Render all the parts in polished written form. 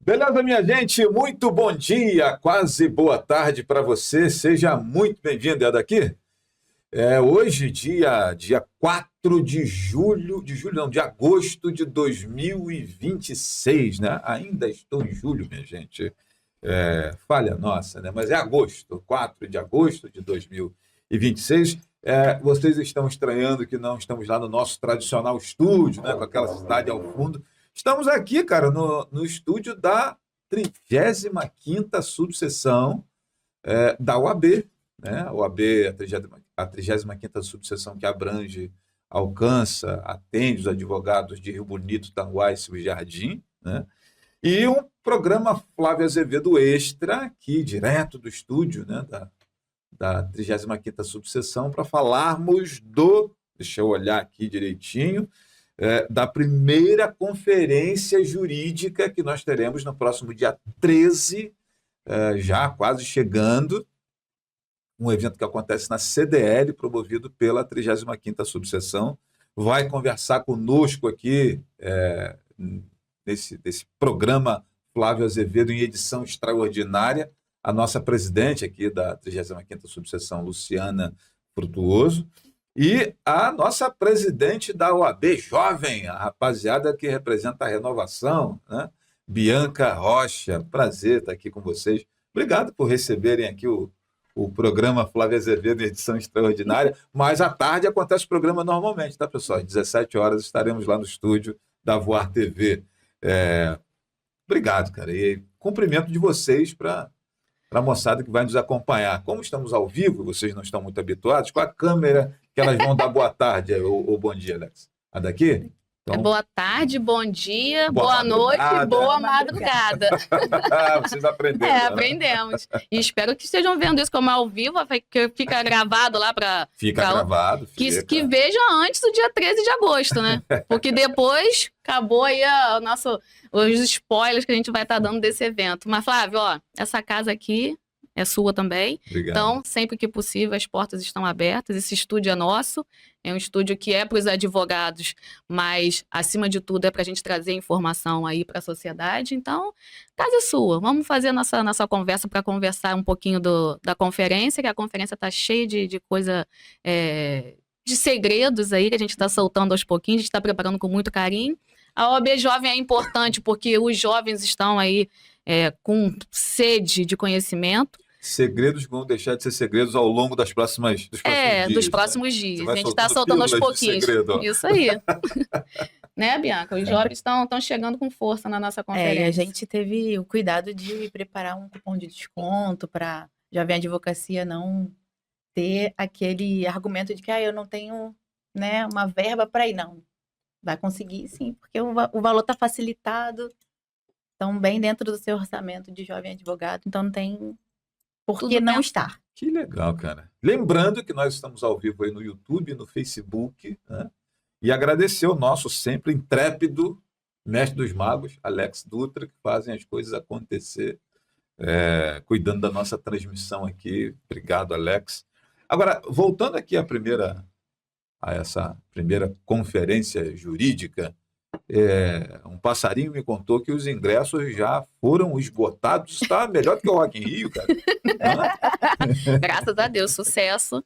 Beleza, minha gente? Muito bom dia, quase boa tarde para você. Seja muito bem-vindo. É daqui? Hoje, dia 4 de julho, não, de agosto de 2026, né? Ainda estou em julho, minha gente. Falha nossa, né? Mas é agosto, 4 de agosto de 2026. Vocês estão estranhando que não estamos lá no nosso tradicional estúdio, né? Com aquela cidade ao fundo. Estamos aqui, cara, no estúdio da 35ª subseção da OAB, né? A OAB, a 35ª subseção que abrange, alcança, atende os advogados de Rio Bonito, Tanguá e Silvio Jardim, né? E um programa Flávio Azevedo Extra, aqui direto do estúdio, né, da 35ª subseção, para falarmos deixa eu olhar aqui direitinho, da primeira conferência jurídica que nós teremos no próximo dia 13, já quase chegando, um evento que acontece na CDL, promovido pela 35ª subseção. Vai conversar conosco aqui, desse programa Flávio Azevedo, em edição extraordinária, a nossa presidente aqui da 35ª subseção, Luciana Frutuoso, e a nossa presidente da OAB Jovem, a rapaziada que representa a renovação, né? Bianca Rocha. Prazer estar aqui com vocês. Obrigado por receberem aqui o programa Flávio Azevedo, em edição extraordinária, mas à tarde acontece o programa normalmente, tá, pessoal? Às 17 horas estaremos lá no estúdio da Voar TV. Obrigado, cara. E cumprimento de vocês para a moçada que vai nos acompanhar. Como estamos ao vivo, vocês não estão muito habituados, com a câmera que elas vão dar boa tarde ou bom dia, Alex. A daqui? Então, boa tarde, bom dia, boa noite, madrugada. boa madrugada. Vocês aprenderam. Né? Aprendemos. E espero que estejam vendo isso como é ao vivo, que fica gravado lá para... Gravado. Que vejam antes do dia 13 de agosto, né? Porque depois acabou aí os spoilers que a gente vai estar dando desse evento. Mas, Flávio, essa casa aqui é sua também. Obrigado. Então, sempre que possível, as portas estão abertas. Esse estúdio é nosso. É um estúdio que é para os advogados, mas, acima de tudo, é para a gente trazer informação aí para a sociedade. Então, casa é sua. Vamos fazer a nossa conversa para conversar um pouquinho da conferência, que a conferência está cheia de coisa, de segredos aí que a gente está soltando aos pouquinhos, a gente está preparando com muito carinho. A OAB Jovem é importante porque os jovens estão aí com sede de conhecimento. Segredos que vão deixar de ser segredos ao longo dos próximos dias. Dos próximos dias. A gente está soltando aos pouquinhos. Isso aí. Né, Bianca? Os jovens estão chegando com força na nossa conferência. A gente teve o cuidado de preparar um cupom de desconto para Jovem Advocacia não ter aquele argumento de que eu não tenho, né, uma verba para ir. Não. Vai conseguir sim, porque o valor está facilitado, estão bem dentro do seu orçamento de jovem advogado, então não tem por que não estar. Que legal, cara. Lembrando que nós estamos ao vivo aí no YouTube, no Facebook, né? E agradecer o nosso sempre intrépido mestre dos magos, Alex Dutra, que fazem as coisas acontecer, cuidando da nossa transmissão aqui. Obrigado, Alex. Agora, voltando aqui a essa primeira conferência jurídica, um passarinho me contou que os ingressos já foram esgotados. Está melhor do que o Rock in Rio, cara. Graças a Deus, sucesso.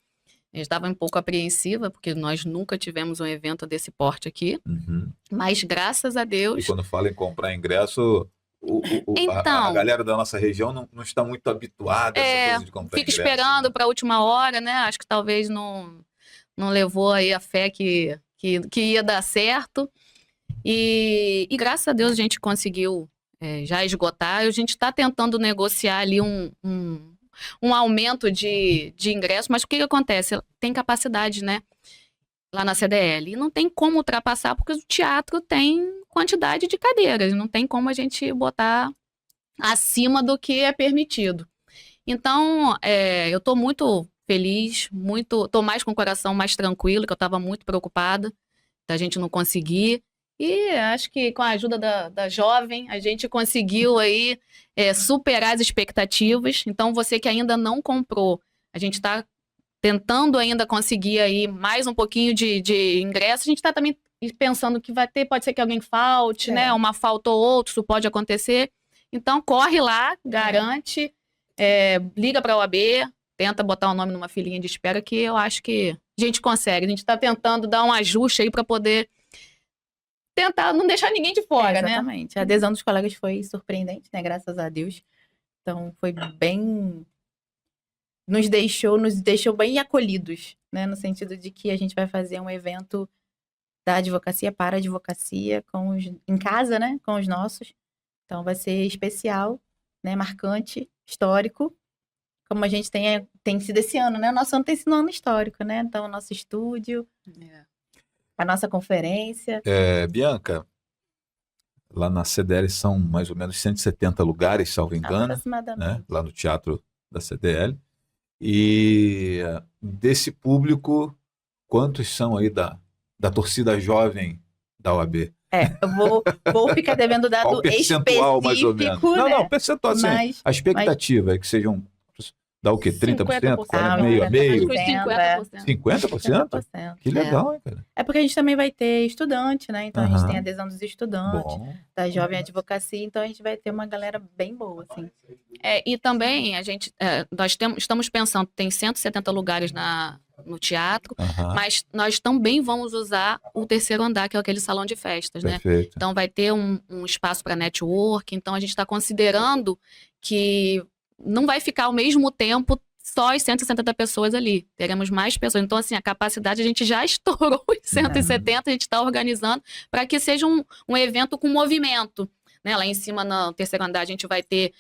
Eu estava um pouco apreensiva, porque nós nunca tivemos um evento desse porte aqui. Uhum. Mas graças a Deus... E quando fala em comprar ingresso, a galera da nossa região não está muito habituada a essa coisa de comprar ingresso. Fica esperando para a última hora, né? Acho que talvez não levou aí a fé que ia dar certo. E graças a Deus a gente conseguiu já esgotar. A gente está tentando negociar ali um aumento de ingresso, mas o que acontece? Tem capacidade, né? Lá na CDL. E não tem como ultrapassar, porque o teatro tem quantidade de cadeiras. Não tem como a gente botar acima do que é permitido. Então, eu estou muito feliz, estou mais com o coração mais tranquilo, que eu estava muito preocupada da gente não conseguir. E acho que com a ajuda da Jovem, a gente conseguiu aí superar as expectativas. Então, você que ainda não comprou, a gente está tentando ainda conseguir aí mais um pouquinho de ingresso. A gente está também pensando que pode ser que alguém falte, né? Uma falta ou outra, isso pode acontecer. Então, corre lá, garante, liga para a OAB, tenta botar o nome numa filinha de espera, que eu acho que a gente consegue. A gente está tentando dar um ajuste aí para poder tentar não deixar ninguém de fora, né? Exatamente. A adesão dos colegas foi surpreendente, né? Graças a Deus. Então, foi bem... Nos deixou bem acolhidos, né? No sentido de que a gente vai fazer um evento da advocacia para a advocacia em casa, né? Com os nossos. Então, vai ser especial, né? Marcante, histórico, como a gente tem sido esse ano, né? O nosso ano tem sido um ano histórico, né? Então, o nosso estúdio, a nossa conferência. Bianca, lá na CDL são mais ou menos 170 lugares, salvo engano, Aproximadamente. né? Lá no teatro da CDL. E desse público, quantos são aí da torcida jovem da OAB? Eu vou ficar devendo dado Qual percentual, específico, mais ou menos? né? Não, percentual, assim, Mas- a expectativa é que sejam, dá o quê? 30%? 50%. Meio a meio? Acho que os 50%. 50%? 50%. Que legal, hein, cara? É porque a gente também vai ter estudante, né? Então a gente Aham. tem a adesão dos estudantes, Bom. da jovem advocacia, então a gente vai ter uma galera bem boa, assim. E também nós estamos pensando, tem 170 lugares no teatro, Aham. mas nós também vamos usar o terceiro andar, que é aquele salão de festas, né? Perfeito. Então vai ter um espaço para network, então a gente está considerando que não vai ficar ao mesmo tempo só as 170 pessoas ali, teremos mais pessoas. Então, assim, a capacidade a gente já estourou os 170, a gente está organizando para que seja um evento com movimento. Né? Lá em cima, no terceiro andar, a gente vai ter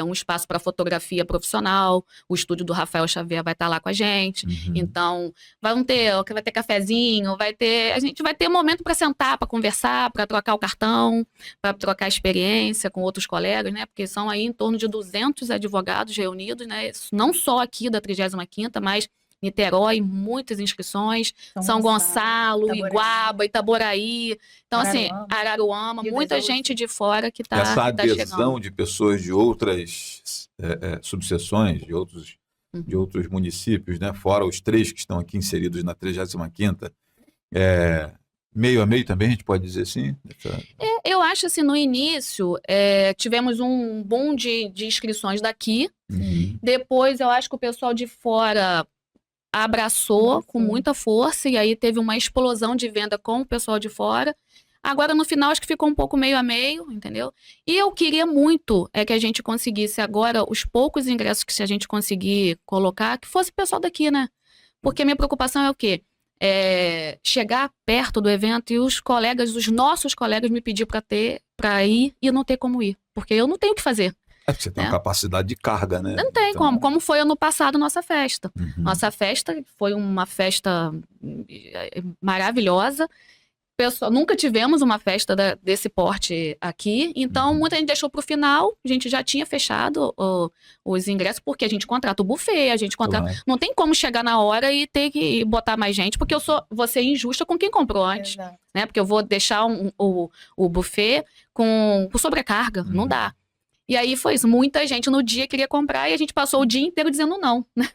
um espaço para fotografia profissional, o estúdio do Rafael Xavier vai estar lá com a gente. Uhum. Então, vai ter cafezinho, a gente vai ter momento para sentar, para conversar, para trocar o cartão, para trocar experiência com outros colegas, né? Porque são aí em torno de 200 advogados reunidos, né? Não só aqui da 35ª, mas Niterói, muitas inscrições, São Gonçalo, Itaboraí. Iguaba, Itaboraí. Então, assim, Araruama, Rio das muita Ostras. gente de fora que está Essa adesão chegando. de pessoas de outras subseções, de outros municípios, né? Fora os 3 que estão aqui inseridos na 35ª, meio a meio também, a gente pode dizer assim? Eu acho assim, no início, tivemos um boom de inscrições daqui. Uhum. Depois, eu acho que o pessoal de fora abraçou com muita força e aí teve uma explosão de venda com o pessoal de fora. Agora, no final, acho que ficou um pouco meio a meio, entendeu? E eu queria muito que a gente conseguisse agora, os poucos ingressos que se a gente conseguir colocar, que fosse o pessoal daqui, né? Porque a minha preocupação é o quê? Chegar perto do evento e os nossos colegas me pedir para ir e não ter como ir. Porque eu não tenho o que fazer. Você tem uma capacidade de carga, né? Não tem Então, como foi ano passado nossa festa. Uhum. Nossa festa foi uma festa maravilhosa. Nunca tivemos uma festa desse porte aqui, então muita gente deixou para o final. A gente já tinha fechado os ingressos, porque a gente contrata o buffet, Claro. não tem como chegar na hora e ter que botar mais gente, porque vou ser injusta com quem comprou antes, Exato. né? Porque eu vou deixar o buffet com sobrecarga, não dá. E aí foi isso, muita gente no dia queria comprar e a gente passou o dia inteiro dizendo não, né?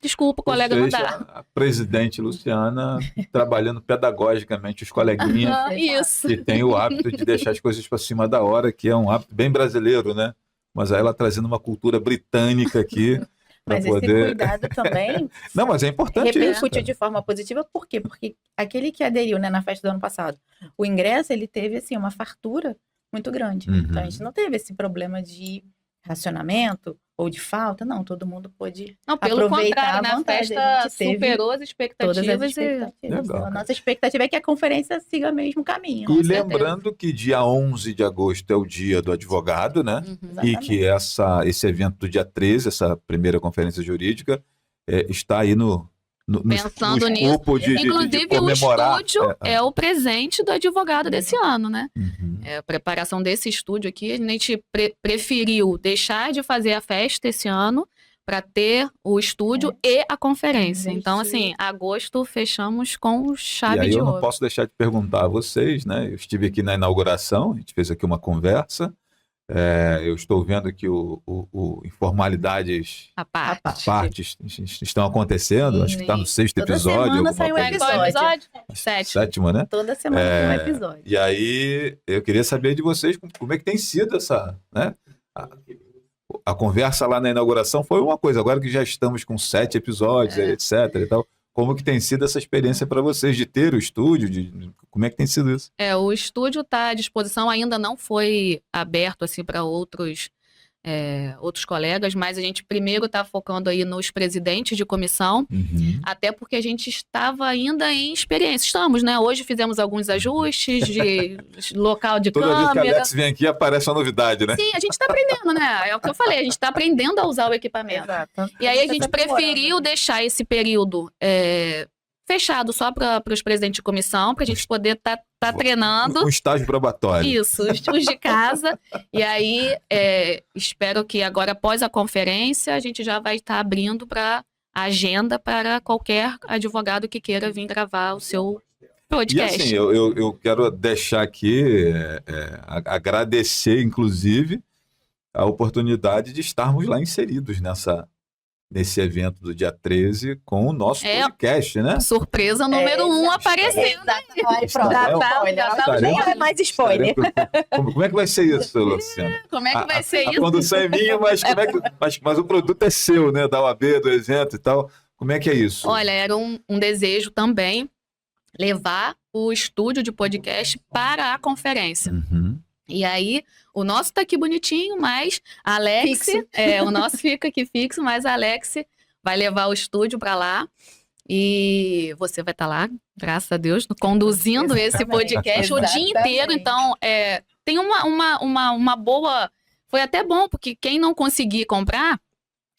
Desculpa, colega, não dá. A presidente Luciana trabalhando pedagogicamente os coleguinhas Isso. que tem o hábito de deixar as coisas para cima da hora, que é um hábito bem brasileiro, né? Mas aí ela trazendo uma cultura britânica aqui para Mas poder... esse cuidado também Não, mas é importante isso, repercutiu cara. de forma positiva. Por quê? Porque aquele que aderiu, né, na festa do ano passado, o ingresso, ele teve, assim, uma fartura muito grande. Uhum. Então, a gente não teve esse problema de racionamento ou de falta. Não, todo mundo pôde Não, pelo aproveitar contrário, né? à A vontade. festa A gente teve superou as todas as expectativas. expectativas. Legal, Então, a cara. nossa expectativa é que a conferência siga o mesmo caminho. E certeza. lembrando que dia 11 de agosto é o dia do advogado, né? Uhum. E Exatamente. que esse evento do dia 13, essa primeira conferência jurídica, está aí no Pensando nisso. escopo de Inclusive, comemorar. o estúdio é o presente do advogado desse ano, né? Uhum. A preparação desse estúdio aqui, a gente preferiu deixar de fazer a festa esse ano para ter o estúdio e a conferência. Então, assim, agosto fechamos com E chave aí de eu não ouro. posso deixar de perguntar a vocês, né? Eu estive aqui na inauguração, a gente fez aqui uma conversa. Eu estou vendo que informalidades A parte. A à parte estão acontecendo. Acho que está no 6º Toda episódio. semana alguma sai um coisa Qual assim. episódio. Sétimo. 7º, né? Toda semana tem um episódio. E aí eu queria saber de vocês como é que tem sido essa, né? A conversa lá na inauguração foi uma coisa, agora que já estamos com 7 episódios, etc. e tal, como que tem sido essa experiência para vocês de ter o estúdio? Como é que tem sido isso? O estúdio está à disposição, ainda não foi aberto assim para outros colegas, mas a gente primeiro está focando aí nos presidentes de comissão, até porque a gente estava ainda em experiência. Estamos, né? Hoje fizemos alguns ajustes de local de Toda vez que a câmera. Alex vem aqui, aparece uma novidade, né? Sim, a gente está aprendendo, né? É o que eu falei, a gente está aprendendo a usar o equipamento. Exato. E aí a Tá gente se aprimorando. preferiu deixar esse período fechado só para os presidentes de comissão, para a gente poder estar treinando. Um estágio probatório. Isso, os de casa. E aí, espero que agora, após a conferência, a gente já vai estar abrindo para a agenda para qualquer advogado que queira vir gravar o seu E podcast. assim, eu quero deixar aqui, agradecer, inclusive, a oportunidade de estarmos lá inseridos nesse evento do dia 13 com o nosso podcast, né? Surpresa número 1 aparecendo. Exatamente. Pronto, Já tá nem é mais spoiler. Como é que vai ser isso, Luciano? Como é que vai ser A isso? condução é minha, mas o produto é seu, né? Da UAB, do evento e tal. Como é que é isso? Olha, era um desejo também levar o estúdio de podcast para a conferência. E aí, o nosso tá aqui bonitinho, mas a Alex... Fixo. O nosso fica aqui fixo, mas a Alex vai levar o estúdio para lá. E você vai estar lá, graças a Deus, conduzindo esse podcast o dia inteiro. Então, tem uma boa... Foi até bom, porque quem não conseguir comprar,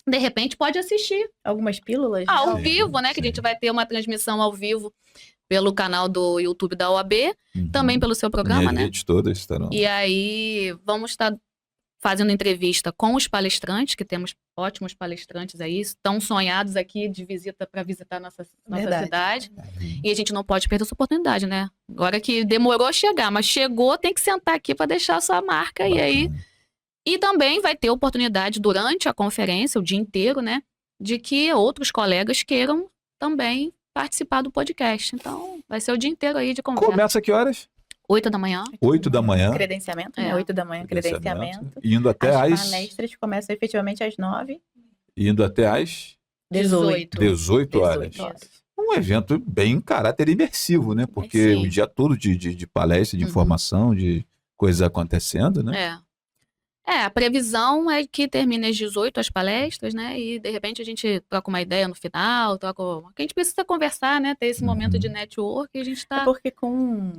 de repente pode assistir Algumas pílulas. ao né? vivo, né? Que a gente vai ter uma transmissão ao vivo pelo canal do YouTube da OAB, também pelo seu programa, As né? redes todas estarão. E aí, vamos estar fazendo entrevista com os palestrantes, que temos ótimos palestrantes aí, estão sonhados aqui de visita para visitar nossa Verdade. cidade. E a gente não pode perder essa oportunidade, né? Agora que demorou a chegar, mas chegou, tem que sentar aqui para deixar a sua marca. E aí. E também vai ter oportunidade durante a conferência, o dia inteiro, né? De que outros colegas queiram também participar do podcast. Então, vai ser o dia inteiro aí de conversa. Começa a que horas? 8 da manhã. 8 da manhã. Credenciamento, né? 8 da manhã, credenciamento. Indo até As às... palestras começam efetivamente às 9h. Indo até às 18. 18 horas. Isso. Um evento bem em caráter imersivo, né? Porque Sim. o dia todo de palestra, de informação, de coisas acontecendo, né? A previsão é que termine às 18 as palestras, né? E de repente a gente troca uma ideia no final, a gente precisa conversar, né? Ter esse momento de network e a gente É porque com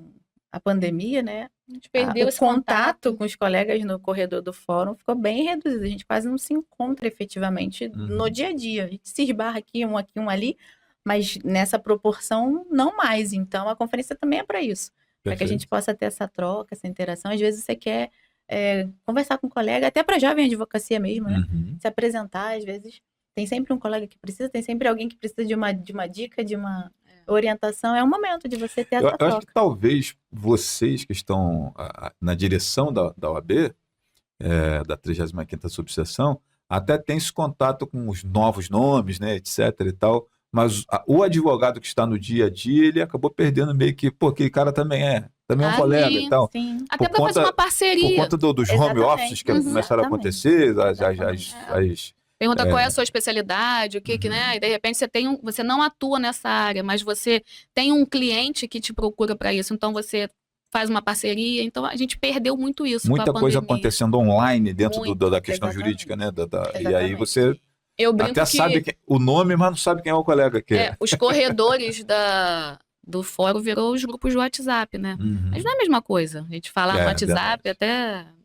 a pandemia, né? A gente perdeu o esse contato com os colegas no corredor do fórum ficou bem reduzido. A gente quase não se encontra efetivamente no dia a dia. A gente se esbarra aqui, um ali, mas nessa proporção não mais. Então a conferência também é para isso. Para que a gente possa ter essa troca, essa interação. Às vezes você quer conversar com um colega, até para jovem advocacia mesmo, né? Se apresentar, às vezes tem sempre um colega que precisa, tem sempre alguém que precisa de uma dica, de uma orientação. É o momento de você ter essa Eu acho troca. que talvez vocês que estão na direção da OAB, da 35ª subseção, até tem esse contato com os novos nomes, né, etc e tal, mas o advogado que está no dia a dia, ele acabou perdendo meio que, pô, aquele cara também é um colega e tal. Sim. Até para fazer uma Por parceria. conta dos home offices que começaram a acontecer, Pergunta qual é a sua especialidade, o que, né? E de repente você não atua nessa área, mas você tem um cliente que te procura para isso, então você faz uma parceria. Então a gente perdeu muito isso. Muita com a coisa pandemia. acontecendo online dentro Muito, da questão jurídica, né? E aí você Eu brinco até sabe o nome, mas não sabe quem é o colega que é. Os corredores do fórum virou os grupos de WhatsApp, né? Mas não é a mesma coisa. A gente falar no WhatsApp verdade. até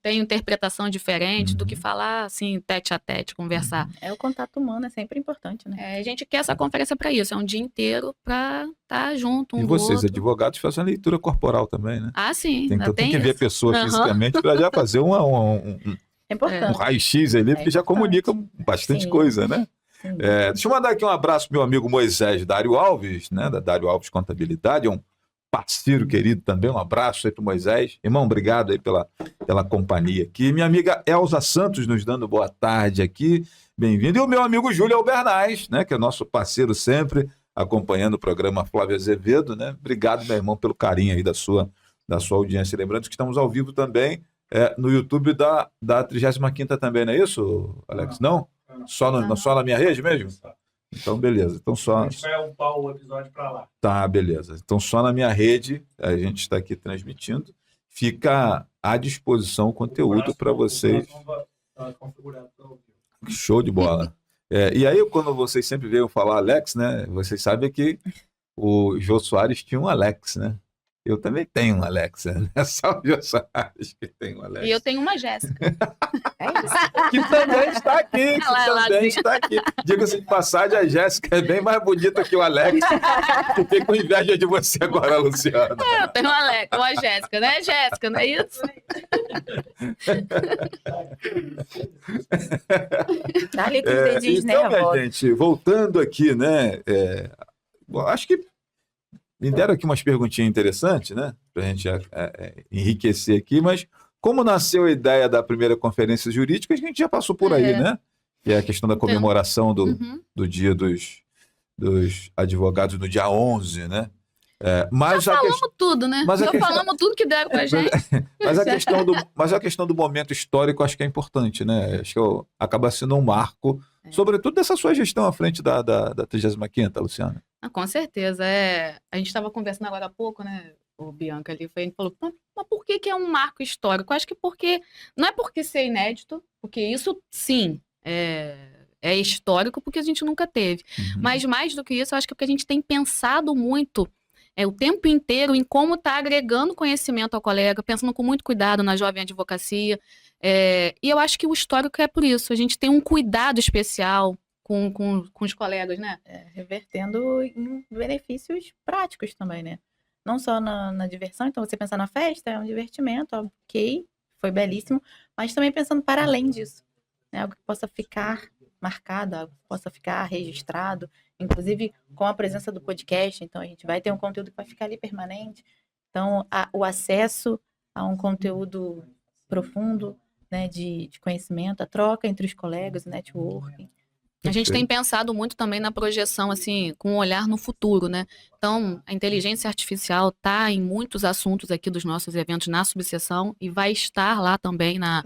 tem interpretação diferente do que falar assim, tete a tete, conversar. O contato humano é sempre importante, né? A gente quer essa conferência para isso, é um dia inteiro para estar junto um E do vocês, outro. advogados, fazem a leitura corporal também, né? Ah, sim. Tem que ver a isso. pessoa fisicamente para já fazer um É importante. raio-x ali, porque já comunica bastante Sim. coisa, né? Sim. Deixa eu mandar aqui um abraço pro meu amigo Moisés Dário Alves, né? Da Dário Alves Contabilidade, é um parceiro querido também, um abraço aí pro Moisés. Irmão, obrigado aí pela companhia aqui. Minha amiga Elza Santos nos dando boa tarde aqui, bem-vindo. E o meu amigo Júlio Albernaz, né? Que é nosso parceiro sempre, acompanhando o programa Flávio Azevedo, né? Obrigado, meu irmão, pelo carinho aí da sua audiência. Lembrando que estamos ao vivo também no YouTube da 35ª também, não é isso, Alex? Não? Só na minha rede mesmo? Então, beleza. Então, A só... gente vai upar o episódio para lá. Tá, beleza. Então, só na minha rede, a gente está aqui transmitindo. Fica à disposição o conteúdo para vocês. Tá configurado para ouvir. Show de bola. E aí, quando vocês sempre veem eu falar Alex, né? Vocês sabem que o Jô Soares tinha um Alex, né? Eu também tenho um Alex, né? Não é só o Jô Soares que tem um Alex. E eu tenho uma Jéssica. É isso. Que também está aqui, que Ela também assim. está aqui. Diga-se de passagem, a Jéssica é bem mais bonita que o Alex. Fiquei com inveja de você agora, Luciana. Eu tenho uma Jéssica, né? Jéssica, não é isso? Dá ali com os dedinhos Então, minha nervosos. gente, voltando aqui, né? Bom, acho que me deram aqui umas perguntinhas interessantes, né? Para a gente enriquecer aqui, mas como nasceu a ideia da primeira conferência jurídica, a gente já passou por aí, né? Que é a questão da comemoração do Dia dos Advogados no dia 11, né? Mas Já falamos tudo, né? mas a Já questão- falamos tudo que deram pra gente. mas a questão do momento histórico acho que é importante, né? Acho que acaba sendo um marco, sobretudo dessa sua gestão à frente da 35ª, Luciana. Ah, com certeza. A gente estava conversando agora há pouco, né? O Bianca ali foi, ele falou, mas por que que é um marco histórico? Eu acho que não é porque ser inédito, porque isso sim é histórico, porque a gente nunca teve. Uhum. Mas mais do que isso, eu acho que é porque a gente tem pensado muito o tempo inteiro em como está agregando conhecimento ao colega, pensando com muito cuidado na jovem advocacia. E eu acho que o histórico é por isso. A gente tem um cuidado especial com os colegas, né? Revertendo em benefícios práticos também, né? Não só na diversão, então você pensar na festa, é um divertimento, ok, foi belíssimo, mas também pensando para além disso, né? Algo que possa ficar marcado, algo que possa ficar registrado, inclusive com a presença do podcast, então a gente vai ter um conteúdo que vai ficar ali permanente, então o acesso a um conteúdo profundo, né, de conhecimento, a troca entre os colegas, o networking. A gente tem pensado muito também na projeção, assim, com um olhar no futuro, né? Então, a inteligência artificial está em muitos assuntos aqui dos nossos eventos na subseção e vai estar lá também na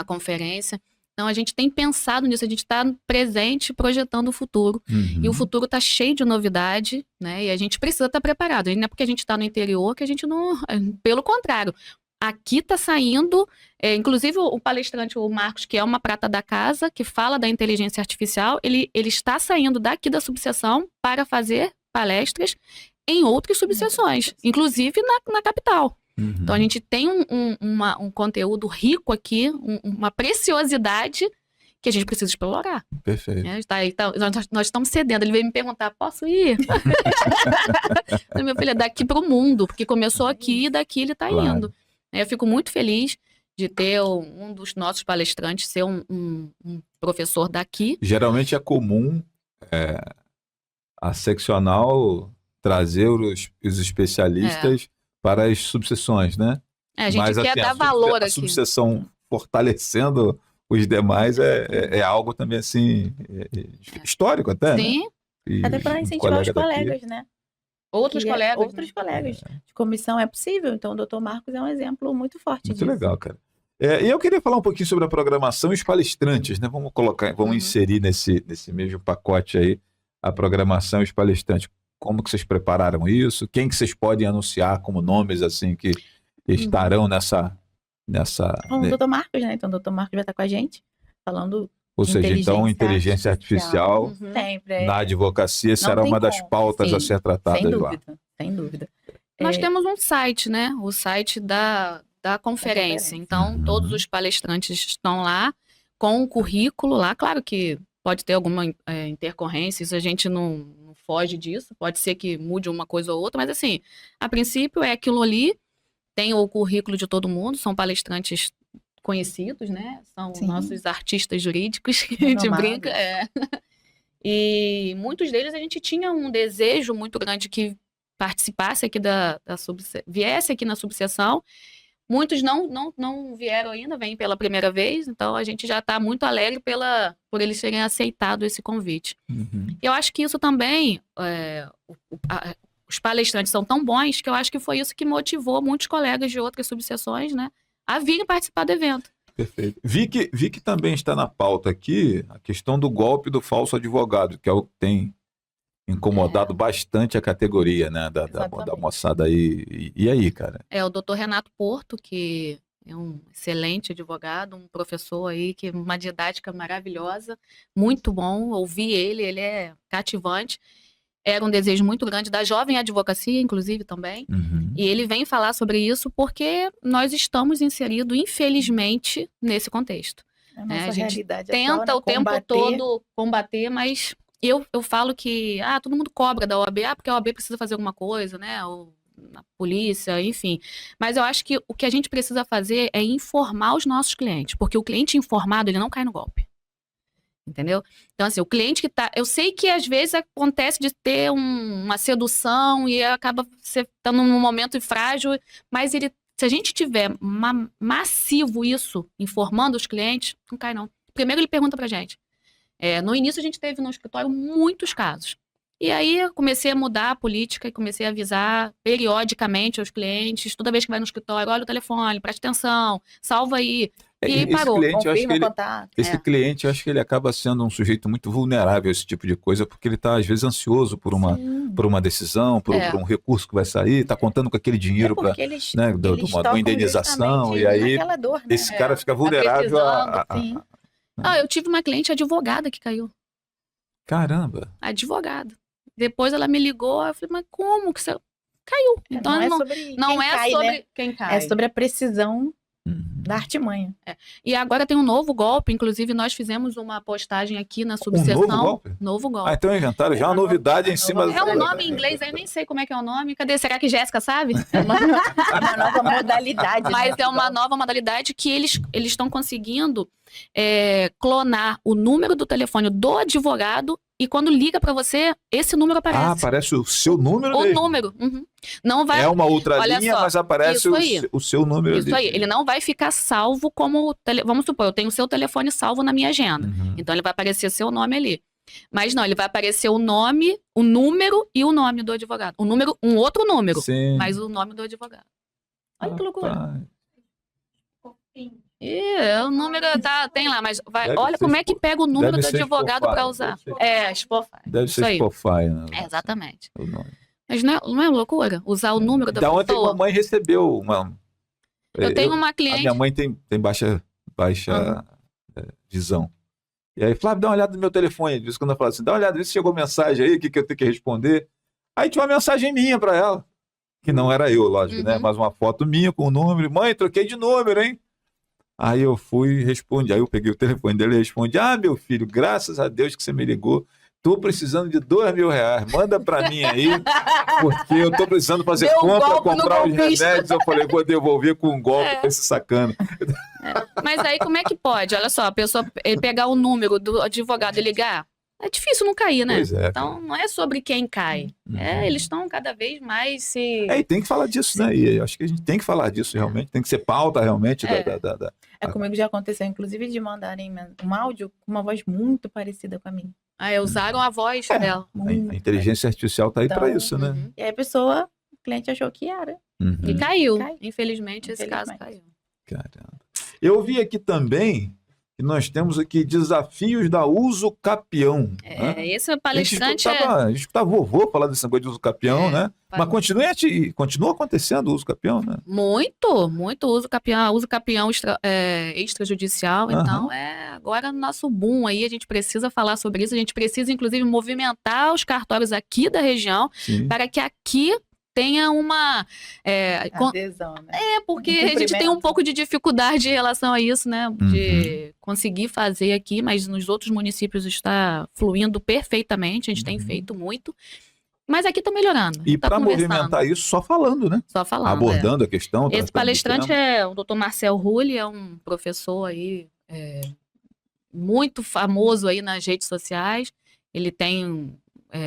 conferência. Então, a gente tem pensado nisso, a gente está presente projetando o futuro. Uhum. E o futuro está cheio de novidade, né? E a gente precisa estar preparado. Não é porque a gente está no interior que a gente não... Pelo contrário. Aqui está saindo, inclusive o palestrante, o Marcos, que é uma prata da casa, que fala da inteligência artificial, ele está saindo daqui da subseção para fazer palestras em outras subseções, inclusive na capital. Uhum. Então a gente tem um conteúdo rico aqui, uma preciosidade que a gente precisa explorar. Perfeito. Nós estamos cedendo. Ele veio me perguntar, posso ir? Meu filho, é daqui para o mundo, porque começou aqui e daqui ele está Claro. indo. Eu fico muito feliz de ter um dos nossos palestrantes ser um professor daqui. Geralmente é comum a seccional trazer os especialistas para as subseções, né? A gente Mas, quer assim, dar valor a aqui. subseção fortalecendo os demais é algo também, assim, histórico até, né? Sim, E Até para um incentivar os daqui- colegas, né? outros Que colegas. Outros colegas de comissão é possível. Então, o doutor Marcos é um exemplo muito forte Muito disso. legal, cara. E eu queria falar um pouquinho sobre a programação e os palestrantes, né? Vamos inserir nesse mesmo pacote aí a programação e os palestrantes. Como que vocês prepararam isso? Quem que vocês podem anunciar como nomes assim que estarão nessa Falando do doutor Marcos, né? Então, o doutor Marcos vai estar com a gente, falando ou seja, então inteligência artificial Uhum. sempre. na advocacia será tem uma das como. pautas a Sim, ser tratadas Sem lá. dúvida, sem dúvida. Nós temos um site, né? O site da conferência. Então, Uhum. todos os palestrantes estão lá com o currículo lá. Claro que pode ter alguma intercorrência, isso a gente não foge disso. Pode ser que mude uma coisa ou outra, mas assim, a princípio é aquilo ali. Tem o currículo de todo mundo, são palestrantes conhecidos, né? São Sim. nossos artistas jurídicos, que a gente Renomados. brinca. E muitos deles a gente tinha um desejo muito grande que participasse aqui viesse aqui na subseção. Muitos não vieram ainda, vêm pela primeira vez, então a gente já está muito alegre por eles terem aceitado esse convite. Uhum. Eu acho que isso também, os palestrantes são tão bons que eu acho que foi isso que motivou muitos colegas de outras subseções, né, a virem participar do evento. Perfeito. Vi que também está na pauta aqui a questão do golpe do falso advogado, que é o que tem incomodado bastante a categoria, né, da Exatamente. moçada aí. E aí, cara? É o doutor Renato Porto, que é um excelente advogado, um professor aí, que uma didática maravilhosa, muito bom, ouvi ele é cativante. Era um desejo muito grande da jovem advocacia, inclusive, também. Uhum. E ele vem falar sobre isso porque nós estamos inseridos, infelizmente, nesse contexto. A nossa a gente realidade Tenta atual, o tempo combater. todo combater, mas eu falo que todo mundo cobra da OAB, porque a OAB precisa fazer alguma coisa, né? Ou a polícia, enfim. Mas eu acho que o que a gente precisa fazer é informar os nossos clientes, porque o cliente informado, ele não cai no golpe. Entendeu? Então, assim, o cliente que tá. Eu sei que às vezes acontece de ter uma sedução e acaba você estando num momento frágil, mas se a gente tiver massivo isso, informando os clientes, não cai, não. Primeiro ele pergunta pra gente. No início a gente teve no escritório muitos casos. E aí eu comecei a mudar a política e comecei a avisar periodicamente aos clientes, toda vez que vai no escritório, olha o telefone, preste atenção, salva aí. E Esse parou. cliente, eu acho que Confirma o ele, contato. esse cliente, eu acho que ele acaba sendo um sujeito muito vulnerável a esse tipo de coisa, porque ele está, às vezes, ansioso por uma decisão, por um recurso que vai sair, está contando com aquele dinheiro para, porque eles, né, eles uma tocam indenização, justamente e aí naquela dor, né? esse cara fica vulnerável Sim. Eu tive uma cliente advogada que caiu. Caramba! Advogada. Depois ela me ligou, eu falei, mas como que você caiu? Então não é sobre não quem é cai, sobre né? quem cai. É sobre a precisão Uhum. da artimanha. E agora tem um novo golpe, inclusive nós fizemos uma postagem aqui na subseção. novo golpe? Novo golpe. Então inventaram já uma novidade em cima É um nome em inglês, eu nem sei como é que é o nome. Cadê? Será que Jéssica sabe? É uma nova modalidade. Mas né? é uma nova modalidade que eles estão conseguindo clonar o número do telefone do advogado e quando liga pra você, esse número aparece. Aparece o seu número O mesmo. número. Uhum. Não vai... É uma outra Olha linha, só, mas aparece isso aí. o seu número Isso aí. Ele não vai ficar salvo como... Vamos supor, eu tenho o seu telefone salvo na minha agenda. Uhum. Então ele vai aparecer seu nome ali. Mas não, ele vai aparecer o nome, o número e o nome do advogado. Um outro número, Sim. mas o nome do advogado. Olha que loucura. Rapaz. O número tem lá, mas Deve olha ser como é que pega o número deve do ser advogado para Spotify, usar. deve Spotify. Deve Isso ser aí. Spotify, né? Exatamente. O nome. Mas não é loucura? Usar o número da Da ontem pessoa? mamãe recebeu uma. Eu tenho uma A cliente... minha mãe tem baixa visão. E aí, Flávio, dá uma olhada no meu telefone. De vez em quando ela fala assim, dá uma olhada, vê se chegou mensagem aí, o que eu tenho que responder. Aí tinha uma mensagem minha para ela, que não era eu, lógico, né? Mas uma foto minha com o número. Mãe, troquei de número, hein? Aí eu fui e respondi. Aí eu peguei o telefone dele e respondi, meu filho, graças a Deus que você me ligou. Tô precisando de R$2.000. Manda pra mim aí, porque eu tô precisando fazer Deu compra, golpe no comprar os golpista. remédios. Eu falei, vou devolver com um golpe pra esse sacana. Mas aí como é que pode? Olha só, a pessoa pegar o número do advogado e ligar, é difícil não cair, né? Pois é. Então não é sobre quem cai. Eles estão cada vez mais se... E tem que falar disso, né? E eu acho que a gente tem que falar disso realmente. Tem que ser pauta realmente. Comigo já aconteceu, inclusive, de mandarem um áudio com uma voz muito parecida com a minha. Usaram a voz dela. A inteligência artificial tá aí Então, para isso, né? E aí o cliente achou que era. E caiu. Cai. Infelizmente, esse caso Infelizmente. caiu. Caramba. Eu vi aqui também que nós temos aqui desafios da uso capião. Né? Esse palestrante A gente escutava vovô falar desse negócio de uso capião, né? Mas continua acontecendo o uso capião, né? Muito uso capião extrajudicial. Então, agora no nosso boom aí, a gente precisa falar sobre isso. A gente precisa, inclusive, movimentar os cartórios aqui da região para que aqui tenha uma... Adesão, né? Porque a gente tem um pouco de dificuldade em relação a isso, né? De conseguir fazer aqui, mas nos outros municípios está fluindo perfeitamente, a gente tem feito muito. Mas aqui está melhorando. E para movimentar isso, só falando, né? Só falando. Abordando a questão. Esse palestrante é o Dr. Marcel Rulli, é um professor aí muito famoso aí nas redes sociais. Ele tem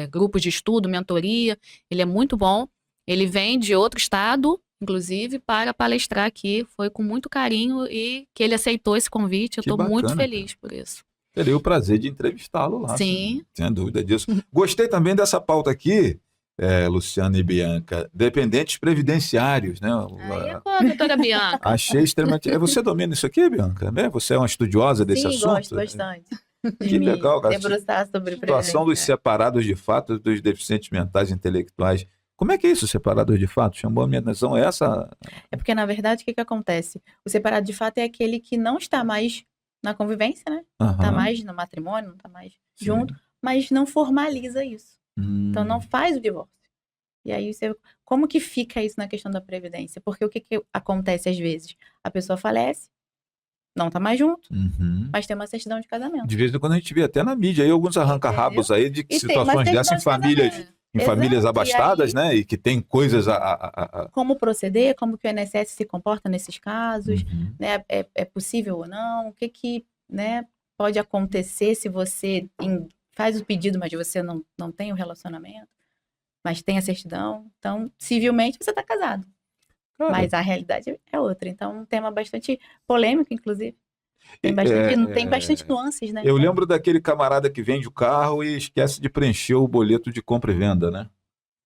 grupos de estudo, mentoria, ele é muito bom. Ele vem de outro estado, inclusive, para palestrar aqui. Foi com muito carinho e que ele aceitou esse convite. Eu estou muito feliz por isso. Terei o prazer de entrevistá-lo lá. Sim. Sem dúvida disso. Gostei também dessa pauta aqui, Luciana e Bianca, dependentes previdenciários, né? Aí, pô, doutora Bianca. Achei extremamente. Você domina isso aqui, Bianca? Né? Você é uma estudiosa desse Sim, assunto? gosto bastante. Que De me legal, cara. debruçar sobre Situação dos previdência. separados de fato, dos deficientes mentais e intelectuais. Como é que é isso, separados de fato? Chamou a minha atenção essa. É porque, na verdade, o que acontece? O separado de fato é aquele que não está mais na convivência, né? Não está Aham, mais no matrimônio, não está mais sim. junto, mas não formaliza isso. Então, não Hum, faz o divórcio. E aí, como que fica isso na questão da previdência? Porque o que acontece às vezes? A pessoa falece, não está mais junto, uhum. mas tem uma certidão de casamento. De vez em quando a gente vê até na mídia aí alguns arranca-rabos aí de E tem uma situações dessas em certidão de famílias, casamento. em famílias Exato, e abastadas, aí- né? E que tem coisas a. Como proceder, como que o INSS se comporta nesses casos, Uhum. né? É possível ou não? O que, né, pode acontecer se você faz o pedido, mas você não tem o relacionamento, mas tem a certidão? Então, civilmente, você está casado. Cara, Mas a realidade é outra. Então, um tema bastante polêmico, inclusive. Tem é, bastante nuances, né? eu lembro daquele camarada que vende o carro e esquece de preencher o boleto de compra e venda, né?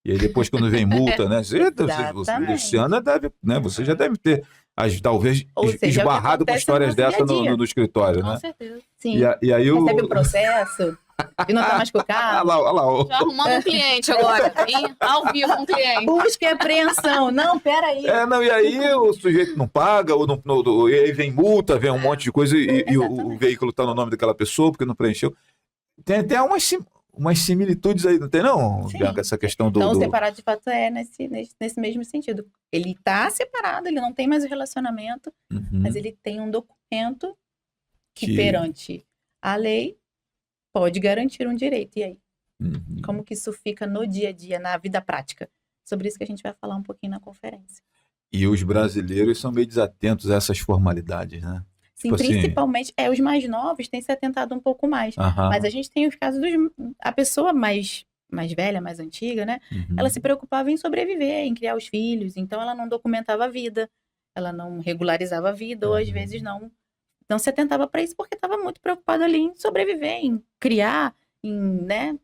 E aí depois quando vem multa, né? Exatamente. Luciana deve, né? Você já deve ter, talvez, Ou seja, é o que esbarrado com acontece no histórias nosso dia a dessas dia. no escritório, Com né? certeza. Sim. E aí Recebe um processo e não tá mais com o Olha carro. lá, olha lá. Tô arrumando um cliente agora. Hein? Ao vivo um cliente. Busca e apreensão. Não, peraí. Não, e aí o sujeito não paga, e aí vem multa, vem um monte de coisa, e o Exatamente. veículo está no nome daquela pessoa porque não preencheu. Tem até umas similitudes aí, não tem não, Sim. Bianca, essa questão Então, o separado de fato é nesse mesmo sentido. Ele tá separado, ele não tem mais o relacionamento, Uhum. mas ele tem um documento que Que- perante a lei pode garantir um direito. E aí? Uhum. Como que isso fica no dia a dia, na vida prática? Sobre isso que a gente vai falar um pouquinho na conferência. E os brasileiros são meio desatentos a essas formalidades, né? Sim, Tipo assim- principalmente, os mais novos têm se atentado um pouco mais. Aham. Mas a gente tem os casos a pessoa mais velha, mais antiga, né? Uhum. Ela se preocupava em sobreviver, em criar os filhos, então ela não documentava a vida, ela não regularizava a vida, ou às Uhum. vezes não se atentava para isso porque estava muito preocupada ali em sobreviver, em criar, em, né,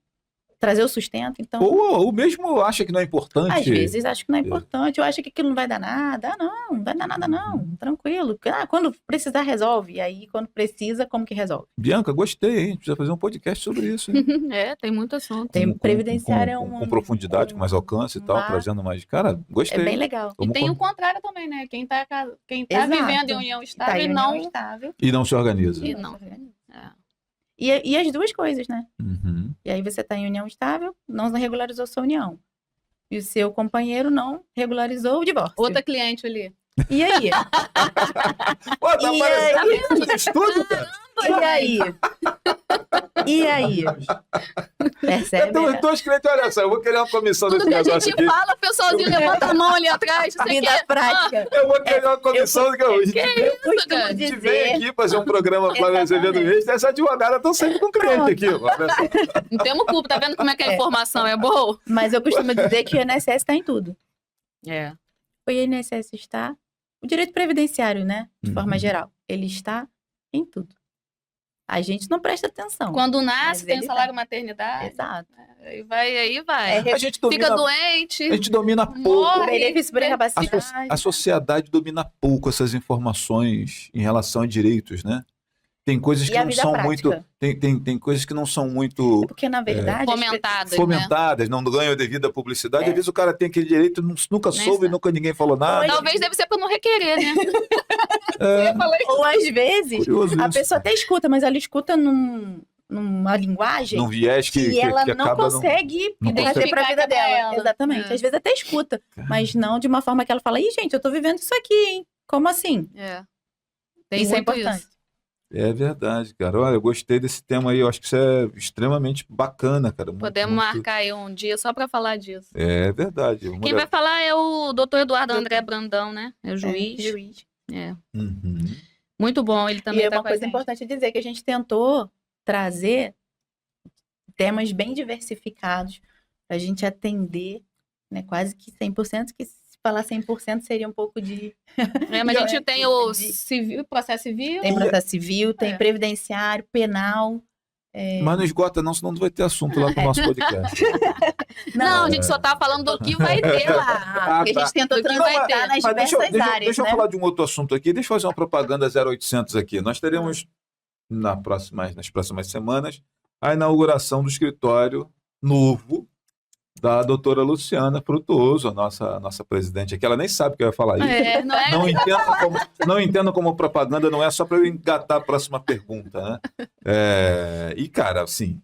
trazer o sustento. Então, Ou mesmo acha que não é importante. às vezes acho que não é importante, eu acho que aquilo não vai dar nada. Não vai dar nada não, tranquilo. Quando precisar resolve, e aí quando precisa, como que resolve? Bianca, gostei, hein? Precisa fazer um podcast sobre isso, hein? Tem muito assunto. Tem Com- previdenciário com profundidade, com mais alcance e tal, trazendo mais. Cara, gostei. É bem legal. E Vamos tem com- o contrário também, né? Quem tá Exato. vivendo em união Tá estável em e união não... estável. E não se organiza. E não. É. E as duas coisas, né? Uhum. E aí você está em união estável, não regularizou sua união. E o seu companheiro não regularizou o divórcio. Outra cliente ali. E aí? Pô, tá E aparecendo no estúdio, cara. E aí? E aí? Percebe? Então os clientes, olha só, eu vou querer uma comissão Tudo desse que a negócio gente aqui. fala, o pessoalzinho levanta a mão ali atrás. Não sei o Vida quê. prática. Eu vou querer uma comissão que a gente Eu costumo cara? a gente vem dizer. aqui fazer um programa para o Exatamente. do mês, essa advogada estão sempre com cliente aqui. ó. Não temos culpa, tá vendo como é que a É. informação é boa? Mas eu costumo dizer que o INSS está em tudo. É. O INSS está. O direito previdenciário, né? De forma Uhum. geral. Ele está em tudo. A gente não presta atenção. Quando Mas nasce, tem ele salário maternidade. Exato. Aí vai. É A gente domina, Fica doente. a gente domina pouco. Morre. benefício por A, incapacidade. a sociedade domina pouco essas informações em relação a direitos, né? Tem coisas E que a não vida são prática? muito. Tem coisas que não são muito Porque, na verdade, Fomentadas, né? fomentadas, não ganham a devida publicidade. É. Às vezes o cara tem aquele direito, nunca Nem soube, sabe. nunca ninguém falou nada. Talvez deve ser pra não requerer, né? É, Eu falei. ou às vezes, curioso a isso. pessoa até escuta, mas ela escuta numa linguagem Num viés que ela não acaba consegue não trazer pra consegue. vida dela. Ela. Exatamente. É. Às vezes até escuta, mas não de uma forma que ela fala, ih, gente, eu tô vivendo isso aqui, hein? Como assim? É. Tem Isso é muito importante. isso. É verdade, cara. Olha, eu gostei desse tema aí. Eu acho que isso é extremamente bacana, cara. Podemos marcar aí um dia só pra falar disso. É verdade. Quem vai falar é o doutor Eduardo André Brandão, né? É o É, juiz. juiz. É. Uhum. Muito bom, ele também E é tá uma com a coisa gente. importante dizer que a gente tentou trazer temas bem diversificados para a gente atender, né, quase que 100%, que se falar 100% seria um pouco de... É, mas a gente tem o de- civil, processo civil. Tem processo civil, tem É. previdenciário, penal, Mas não esgota não, senão não vai ter assunto lá pro nosso podcast. Não, a gente só tá falando do que vai ter lá. Porque a gente tentou Do que vai ter. transitar nas Mas diversas áreas, deixa eu né? falar de um outro assunto aqui. Deixa eu fazer uma propaganda 0800 aqui. Nós teremos, nas próximas semanas, a inauguração do escritório novo da doutora Luciana Frutuoso, a nossa presidente aqui. Ela nem sabe que eu ia falar isso. Não é? Não entendo como propaganda, não é só para eu engatar a próxima pergunta, né? E, cara, assim,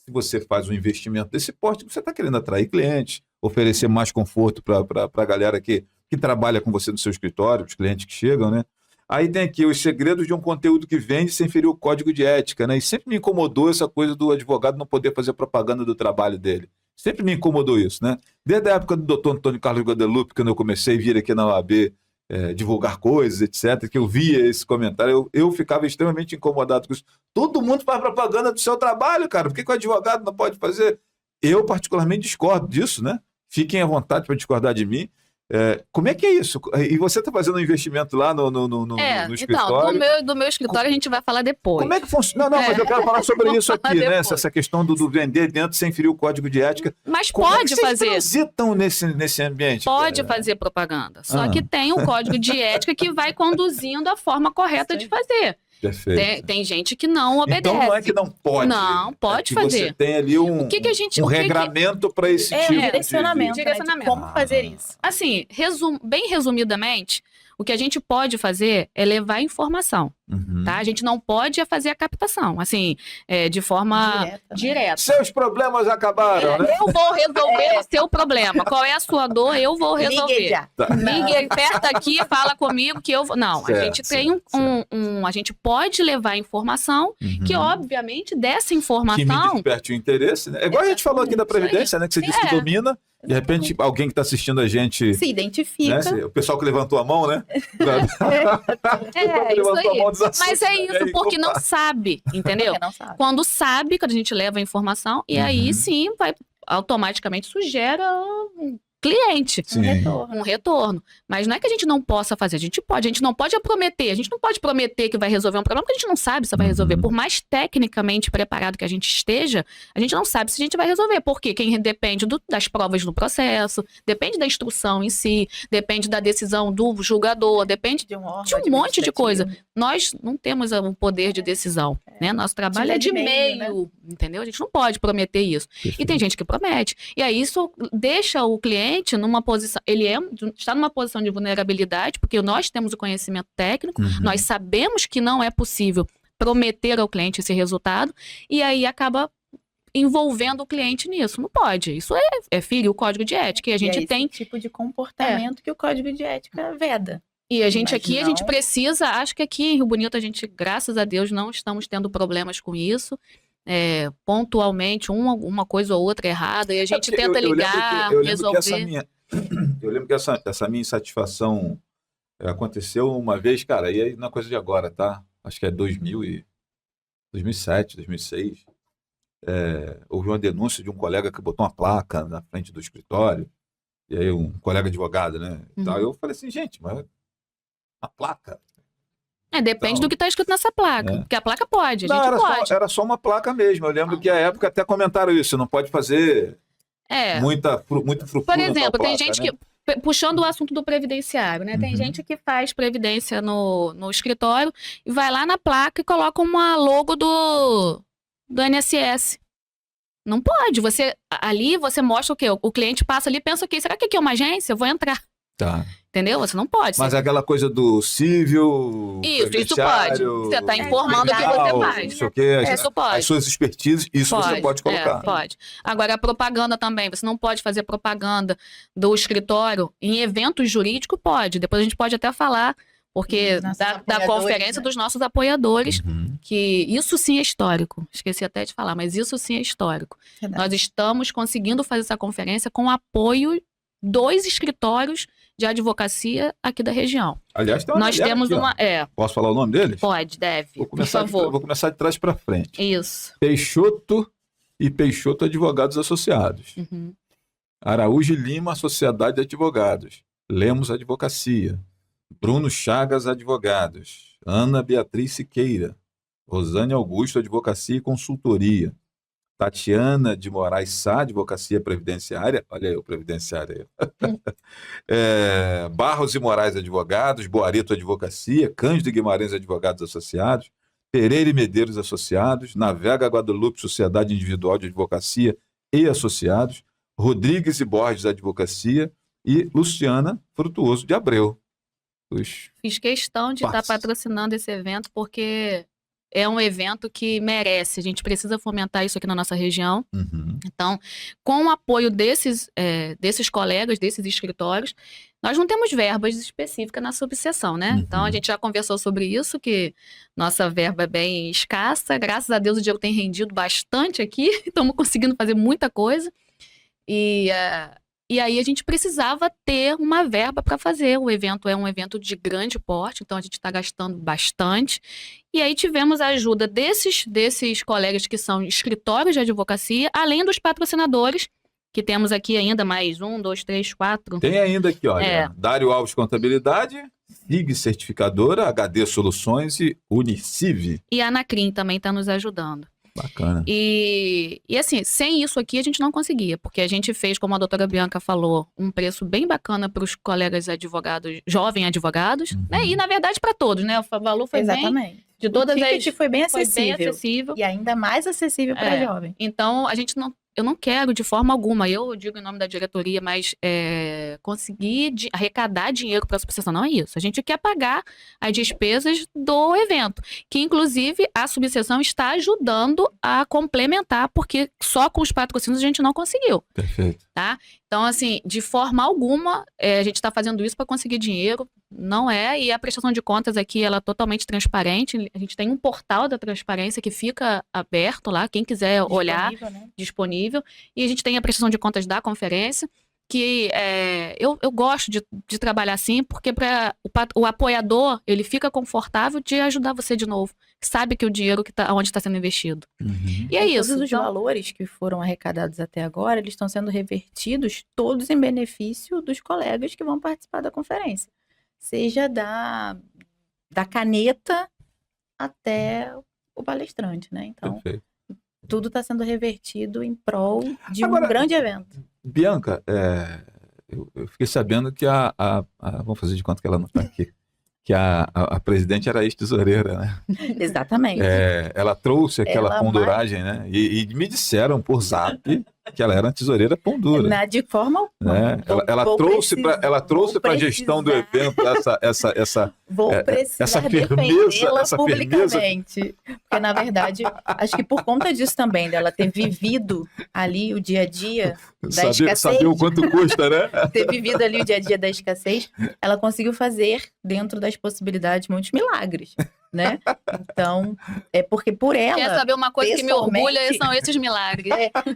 se você faz um investimento desse porte, você está querendo atrair clientes, oferecer mais conforto para a galera que trabalha com você no seu escritório, os clientes que chegam, né? Aí tem aqui os segredos de um conteúdo que vende sem ferir o código de ética, né? E sempre me incomodou essa coisa do advogado não poder fazer propaganda do trabalho dele. Sempre me incomodou isso, né? Desde a época do Dr. Antônio Carlos Guadalupe, quando eu comecei a vir aqui na OAB divulgar coisas, etc., que eu via esse comentário, eu ficava extremamente incomodado com isso. Todo mundo faz propaganda do seu trabalho, cara. Por que o advogado não pode fazer? Eu, particularmente, discordo disso, né? Fiquem à vontade para discordar de mim. Como é que é isso? E você está fazendo um investimento lá no escritório? Então, do meu escritório a gente vai falar depois. Como é que funciona? Não, mas eu quero falar sobre isso aqui, né? Depois. Essa questão do vender dentro sem ferir o código de ética. Mas Como é pode que vocês fazer. transitam nesse ambiente? Pode cara? fazer propaganda. Só que tem um código de ética que vai conduzindo a forma correta de fazer. Perfeito. Tem gente que não obedece. Então não é que não pode. Não, pode que fazer. Você tem ali um regramento para esse tipo direcionamento, de... né, de como fazer isso. Assim, bem resumidamente, o que a gente pode fazer é levar informação, Uhum. tá? A gente não pode fazer a captação, assim, de forma direta. Seus problemas acabaram, né? Eu vou resolver o seu problema. Qual é a sua dor? Eu vou resolver. Ligue já. Ligue, aperta aqui, fala comigo que eu vou. Não, a Certo, gente tem a gente pode levar informação que, obviamente, dessa Que me informação. desperte o interesse, né? É igual a gente falou aqui da Previdência, né? Que você disse que domina, de repente alguém que está assistindo a gente, Se identifica. né? O pessoal que levantou a mão, né? Isso aí. Desassunto, Mas é isso, aí, porque não opa. sabe, entendeu? Porque não sabe. Quando sabe, quando a gente leva a informação, e aí sim, vai automaticamente isso gera um cliente. Sim. Um retorno. Mas não é que a gente não possa fazer, a gente não pode prometer, a gente não pode prometer que vai resolver um problema, porque a gente não sabe se vai resolver. Por mais tecnicamente preparado que a gente esteja, a gente não sabe se a gente vai resolver, porque quem depende das provas no processo, depende da instrução em si, depende da decisão do julgador, depende De um órgão de um monte de coisa. administrativo. Nós não temos o poder de decisão, né? Nosso trabalho é de meio, entendeu? A gente não pode prometer isso. E tem gente que promete. E aí isso deixa o cliente numa posição, está numa posição de vulnerabilidade, porque nós temos o conhecimento técnico, nós sabemos que não é possível prometer ao cliente esse resultado, e aí acaba envolvendo o cliente nisso. Não pode. Isso é ferir o código de ética. E a gente é esse tem tipo de comportamento que o Código de Ética veda. E a gente Mas aqui, a não- gente precisa, acho que aqui em Rio Bonito a gente, graças a Deus, não estamos tendo problemas com isso. Pontualmente, uma coisa ou outra errada, e a gente porque tenta eu lembro ligar, que eu resolver. lembro que essa minha insatisfação aconteceu uma vez, cara, e aí não é coisa de agora, tá? Acho que é 2007, 2006. Houve uma denúncia de um colega que botou uma placa na frente do escritório, e aí um colega advogado, né? E tal. Eu falei assim, gente, mas a placa... Depende Então, do que está escrito nessa placa. Porque a placa pode, a Não, gente pode. era só uma placa mesmo. Eu lembro que à época até comentaram isso, não pode fazer muito frufru Por na exemplo, tua tem placa, gente né? que, puxando o assunto do previdenciário, né? Tem gente que faz previdência no escritório e vai lá na placa e coloca uma logo do INSS. Não pode. Ali você mostra o quê? O cliente passa ali e pensa o quê? Será que aqui é uma agência? Eu vou entrar. Tá. Entendeu? Você não pode. Mas aquela coisa do civil, Isso pode. previdenciário, Você está informando o que criminal, você faz. Não sei o quê, Isso pode. as suas expertises, isso você pode colocar. Pode. Agora, a propaganda também. Você não pode fazer propaganda do escritório em eventos jurídicos? Pode. Depois a gente pode até falar, porque Nossos da apoiadores, conferência né? dos nossos apoiadores, que isso sim é histórico. Esqueci até de falar, mas isso sim é histórico. Verdade. Nós estamos conseguindo fazer essa conferência com o apoio dos escritórios de advocacia aqui da região. Aliás, tem uma Nós galera temos aqui, ó. uma... Posso falar o nome deles? Pode, deve. Vou Por começar, favor. vou começar de trás para frente. Isso. Peixoto e Peixoto Advogados Associados. Uhum. Araújo e Lima, Sociedade de Advogados. Lemos Advocacia. Bruno Chagas Advogados. Ana Beatriz Siqueira. Rosane Augusto, Advocacia e Consultoria. Tatiana de Moraes Sá, Advocacia Previdenciária. Olha aí o Previdenciário aí. Barros e Moraes Advogados, Boareto Advocacia, Cândido Guimarães Advogados Associados, Pereira e Medeiros Associados, Navega Guadalupe Sociedade Individual de Advocacia e Associados, Rodrigues e Borges Advocacia e Luciana Frutuoso de Abreu. Fiz questão de estar patrocinando esse evento porque é um evento que merece. A gente precisa fomentar isso aqui na nossa região. Uhum. Então, com o apoio desses colegas, desses escritórios, nós não temos verbas específicas na subseção, né? Uhum. Então, a gente já conversou sobre isso, que nossa verba é bem escassa. Graças a Deus, o Diego tem rendido bastante aqui. Estamos conseguindo fazer muita coisa. E aí a gente precisava ter uma verba para fazer. O evento é um evento de grande porte, então a gente está gastando bastante. E aí tivemos a ajuda desses colegas que são escritórios de advocacia, além dos patrocinadores, que temos aqui ainda mais 1, 2, 3, 4. Tem ainda aqui, olha, Dário Alves Contabilidade, FIG Certificadora, HD Soluções e Uniciv. E a Anacrim também está nos ajudando. Bacana. E assim, sem isso aqui a gente não conseguia, porque a gente fez, como a doutora Bianca falou, um preço bem bacana para os colegas advogados, jovens advogados, né? E na verdade para todos, né? O valor foi Exatamente. de todas o ticket foi bem foi acessível. bem acessível. E ainda mais acessível para jovem. Então, eu não quero de forma alguma, eu digo em nome da diretoria, mas conseguir arrecadar dinheiro para a subseção, não é isso. A gente quer pagar as despesas do evento, que inclusive a subseção está ajudando a complementar, porque só com os patrocínios a gente não conseguiu. Perfeito. Tá? Então, assim, de forma alguma, a gente está fazendo isso para conseguir dinheiro, não é, e a prestação de contas aqui, ela é totalmente transparente, a gente tem um portal da transparência que fica aberto lá, quem quiser olhar, disponível, e a gente tem a prestação de contas da conferência, que eu gosto de trabalhar assim, porque o apoiador, ele fica confortável de ajudar você de novo, sabe que o dinheiro onde está sendo investido. Uhum. E é isso. Todos os valores que foram arrecadados até agora, eles estão sendo revertidos todos em benefício dos colegas que vão participar da conferência. Seja da caneta até o palestrante, né? Então, Perfeito. tudo está sendo revertido em prol de Agora, um grande evento. Bianca, eu fiquei sabendo que vamos fazer de conta que ela não está aqui, que a presidente era ex-tesoureira, né? Exatamente. Ela trouxe aquela Ela ponduragem, né? E me disseram por zap que ela era uma tesoureira pão dura. De forma Né? Ela trouxe para a gestão do evento essa defendê-la essa publicamente. Porque, na verdade, acho que por conta disso também, dela ter vivido ali o dia a dia da escassez. Saber o quanto custa, né? Ter vivido ali o dia a dia da escassez, ela conseguiu fazer, dentro das possibilidades, muitos milagres. Né? Então, porque por ela... Quer saber uma coisa que me orgulha? São esses milagres.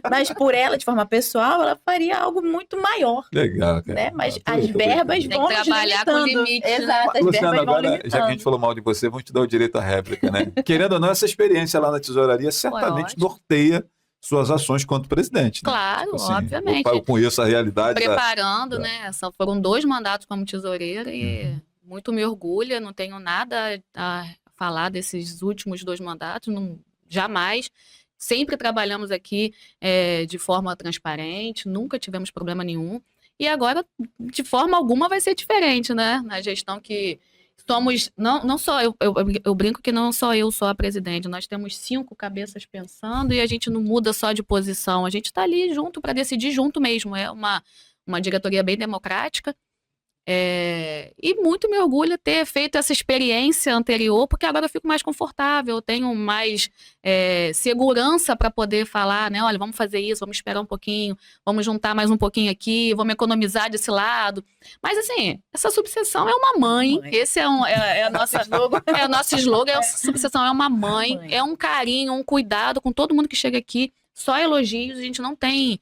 Mas por ela, de forma pessoal, ela faria algo muito maior. Legal, cara. Né? Mas as verbas vão nos trabalhar com limite. Exato, as Luciana, verbas vão agora, limitando. já que a gente falou mal de você, vamos te dar o direito à réplica, né? Querendo ou não, essa experiência lá na tesouraria certamente norteia suas ações quanto presidente. Né? Claro, Tipo assim, obviamente. Eu conheço a realidade. Preparando, né? Foram 2 mandatos como tesoureira e muito me orgulha, não tenho nada a falar desses últimos 2 mandatos, jamais. Sempre trabalhamos aqui de forma transparente, nunca tivemos problema nenhum. E agora, de forma alguma, vai ser diferente, né? Na gestão que somos, não só, eu brinco que não só eu sou a presidente, nós temos 5 cabeças pensando e a gente não muda só de posição, a gente está ali junto para decidir junto mesmo. É uma diretoria bem democrática. E muito me orgulho ter feito essa experiência anterior, porque agora eu fico mais confortável, eu tenho mais segurança para poder falar, né? Olha, vamos fazer isso, vamos esperar um pouquinho, vamos juntar mais um pouquinho aqui, vamos economizar desse lado. Mas assim, essa subseção é uma mãe. Esse é o nosso slogan, a subseção é uma mãe, é um carinho, um cuidado com todo mundo que chega aqui, só elogios, a gente não tem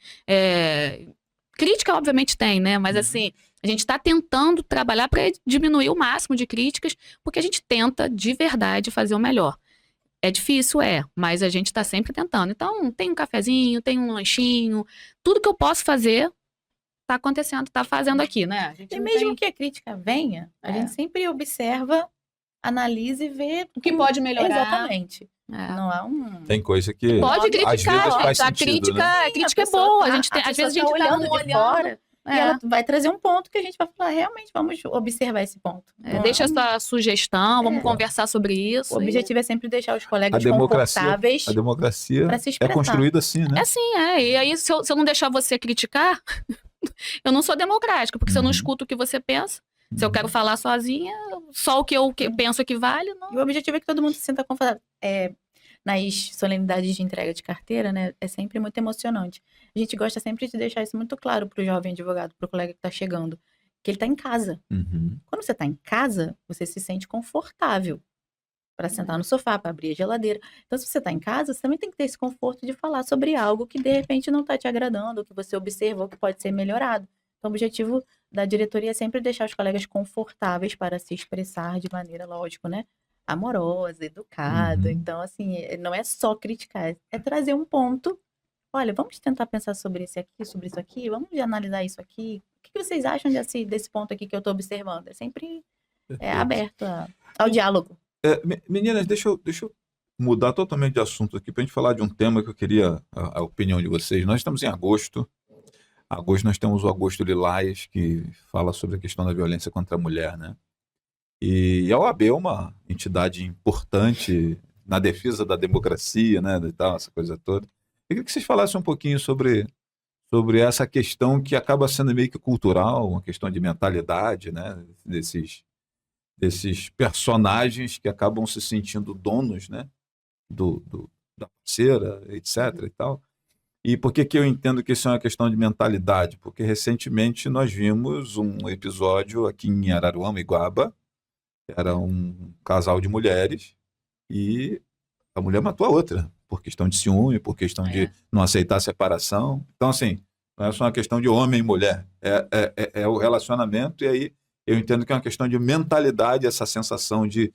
crítica, obviamente tem, né? Mas assim, a gente está tentando trabalhar para diminuir o máximo de críticas, porque a gente tenta, de verdade, fazer o melhor. É difícil, mas a gente está sempre tentando. Então, tem um cafezinho, tem um lanchinho, tudo que eu posso fazer está acontecendo, está fazendo aqui, né? E mesmo que a crítica venha, a gente sempre observa analisa e vê O que pode melhorar. Exatamente. É. Não há um... Tem coisa que Pode às vezes criticar, faz gente. A sentido, crítica, né? a crítica é pessoa boa. tá- A gente tem, às vezes a pessoa gente tá olhando de olhando. fora É. e ela vai trazer um ponto que a gente vai falar, realmente, vamos observar esse ponto. Não Deixa é essa sugestão, vamos É. conversar sobre isso. O objetivo é sempre deixar os A colegas democracia, confortáveis a democracia para se é expressar. construída assim, né? É sim, é. E aí, se eu não deixar você criticar, eu não sou democrática, porque se eu não Uhum. escuto o que você pensa, se eu quero falar sozinha, só o que eu penso que vale, não. E o objetivo é que todo mundo se sinta confortável. Nas solenidades de entrega de carteira, né, é sempre muito emocionante. A gente gosta sempre de deixar isso muito claro para o jovem advogado, para o colega que está chegando, que ele está em casa. Uhum. Quando você está em casa, você se sente confortável para sentar no sofá, para abrir a geladeira. Então, se você está em casa, você também tem que ter esse conforto de falar sobre algo que, de repente, não está te agradando, ou que você observou que pode ser melhorado. Então, o objetivo da diretoria é sempre deixar os colegas confortáveis para se expressar de maneira, lógico, né? Amorosa, educada. Uhum. Então, assim, não é só criticar, é trazer um ponto. Olha, vamos tentar pensar sobre isso aqui, vamos analisar isso aqui. O que vocês acham desse ponto aqui que eu estou observando? É sempre Perfeito. aberto ao diálogo. Meninas, deixa eu mudar totalmente de assunto aqui para a gente falar de um tema que eu queria a opinião de vocês. Nós estamos em agosto. Agosto nós temos o Agosto Lilás, que fala sobre a questão da violência contra a mulher, né? E a OAB é uma entidade importante na defesa da democracia, né, e tal, essa coisa toda. Eu queria que vocês falassem um pouquinho sobre essa questão que acaba sendo meio que cultural, uma questão de mentalidade, né, desses personagens que acabam se sentindo donos, né, da parceira, etc. e tal. E por que eu entendo que isso é uma questão de mentalidade? Porque recentemente nós vimos um episódio aqui em Araruama, Iguaba, era um casal de mulheres e a mulher matou a outra por questão de ciúme, por questão de não aceitar a separação. Então, assim, não é só uma questão de homem e mulher, é o relacionamento, e aí eu entendo que é uma questão de mentalidade, essa sensação de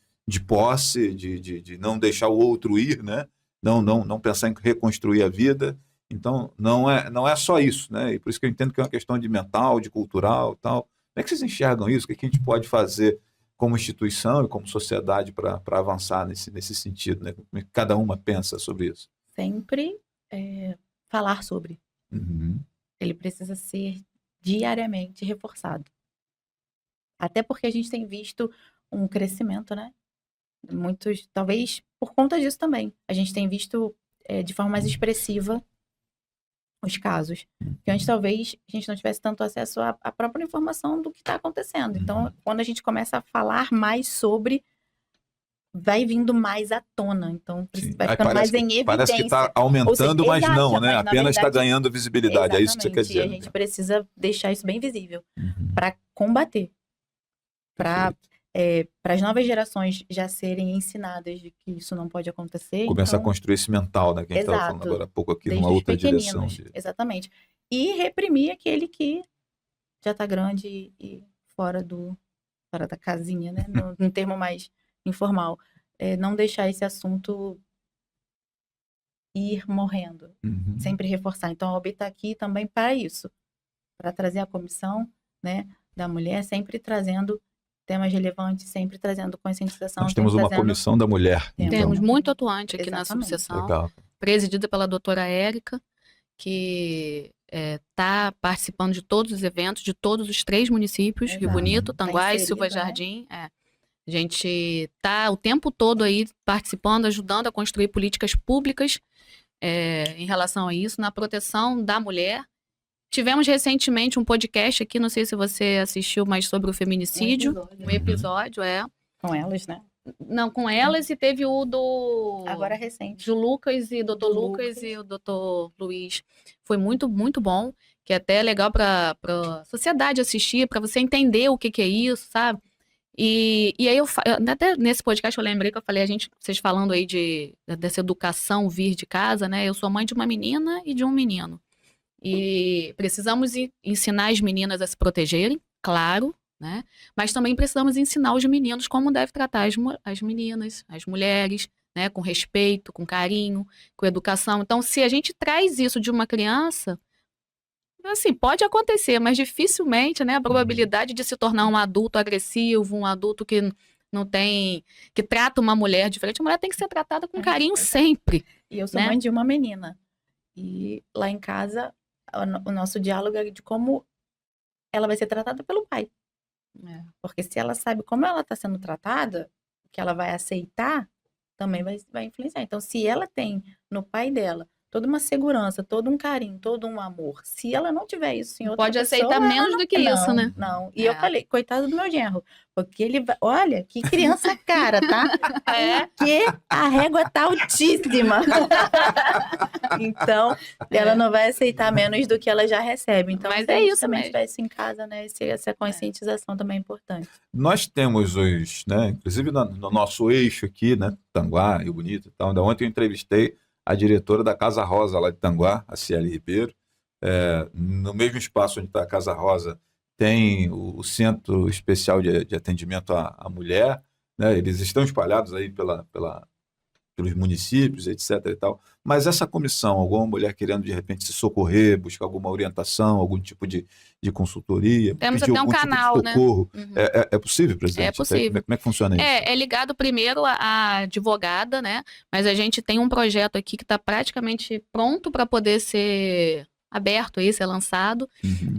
posse, de não deixar o outro ir, né? Não pensar em reconstruir a vida. Então, não é só isso, né? E por isso que eu entendo que é uma questão de mental, de cultural e tal. Como é que vocês enxergam isso? O que a gente pode fazer como instituição e como sociedade para avançar nesse sentido, né? Como é que cada uma pensa sobre isso? Sempre falar sobre. Uhum. Ele precisa ser diariamente reforçado. Até porque a gente tem visto um crescimento, né? Muitos, talvez por conta disso também. A gente tem visto de forma mais expressiva os casos. Que antes talvez a gente não tivesse tanto acesso à própria informação do que está acontecendo. Então, quando a gente começa a falar mais sobre, vai vindo mais à tona. Então, Sim. vai ficando mais em evidência. Parece que está aumentando, Ou seja, mas não, exato, né? mas, na Apenas está verdade, ganhando visibilidade. É isso que você quer exatamente. dizer. E a gente precisa deixar isso bem visível Uhum. para combater. Para Perfeito. as novas gerações já serem ensinadas de que isso não pode acontecer. Começar a então, construir esse mental, né? Que a gente estava falando exato. agora há pouco aqui, desde numa os outra direção. pequeninos, exatamente. E reprimir aquele que já está grande e fora da casinha, né? Num termo mais informal. Não deixar esse assunto ir morrendo. Uhum. Sempre reforçar. Então, a OAB está aqui também para isso. Para trazer a comissão, né, da mulher, sempre trazendo temas relevantes, sempre trazendo conscientização. Nós temos uma comissão da mulher. Temos Então. muito atuante aqui na Exatamente. subseção, Legal. presidida pela doutora Érica, que está participando de todos os eventos, de todos os 3 municípios, Rio Exato. Bonito, Tá Tanguá e inserida, Silva né? Jardim. A gente está o tempo todo aí participando, ajudando a construir políticas públicas em relação a isso, na proteção da mulher. Tivemos recentemente um podcast aqui, não sei se você assistiu, mas sobre o feminicídio. Um episódio, Com elas, né? Não, com elas, e teve o do... Agora recente. do Lucas e doutor Do Lucas Lucas. e o doutor Luiz. Foi muito, muito bom, que é até legal para a sociedade assistir, para você entender o que é isso, sabe? E aí até nesse podcast eu lembrei que eu falei, vocês falando aí dessa educação vir de casa, né? Eu sou mãe de uma menina e de um menino. E precisamos ensinar as meninas a se protegerem, claro, né? Mas também precisamos ensinar os meninos como deve tratar as meninas, as mulheres, né? Com respeito, com carinho, com educação. Então, se a gente traz isso de uma criança, assim, pode acontecer, mas dificilmente, né? A probabilidade de se tornar um adulto agressivo, um adulto que não tem, que trata uma mulher diferente. A mulher tem que ser tratada com carinho sempre. E eu sou né? mãe de uma menina. E lá em casa, o nosso diálogo é de como ela vai ser tratada pelo pai. Porque se ela sabe como ela está sendo tratada, o que ela vai aceitar também vai influenciar. Então, se ela tem no pai dela toda uma segurança, todo um carinho, todo um amor, se ela não tiver isso em outra Pode pessoa, aceitar ela menos não- do que não, isso, né? Não. E É. eu falei, coitado do meu genro, porque ele vai, olha, que criança cara, tá? É. Porque a régua tá altíssima. Então, ela não vai aceitar menos do que ela já recebe. Então, Mas se é a gente isso também mesmo. tiver isso em casa, né? Essa conscientização também é importante. Nós temos né, inclusive no nosso eixo aqui, né, Tanguá, Rio Bonito e tal. Ainda ontem eu entrevistei a diretora da Casa Rosa lá de Tanguá, a Cieli Ribeiro. No mesmo espaço onde está a Casa Rosa tem o Centro Especial de Atendimento à Mulher, né? Eles estão espalhados aí pelos municípios, etc. e tal. Mas essa comissão, alguma mulher querendo de repente se socorrer, buscar alguma orientação, algum tipo de consultoria, Temos pedir até um algum canal, tipo de socorro, Uhum. é possível, presidente? É possível. Como é que funciona isso? É ligado primeiro à advogada, né? Mas a gente tem um projeto aqui que está praticamente pronto para poder ser aberto aí, ser lançado, Uhum.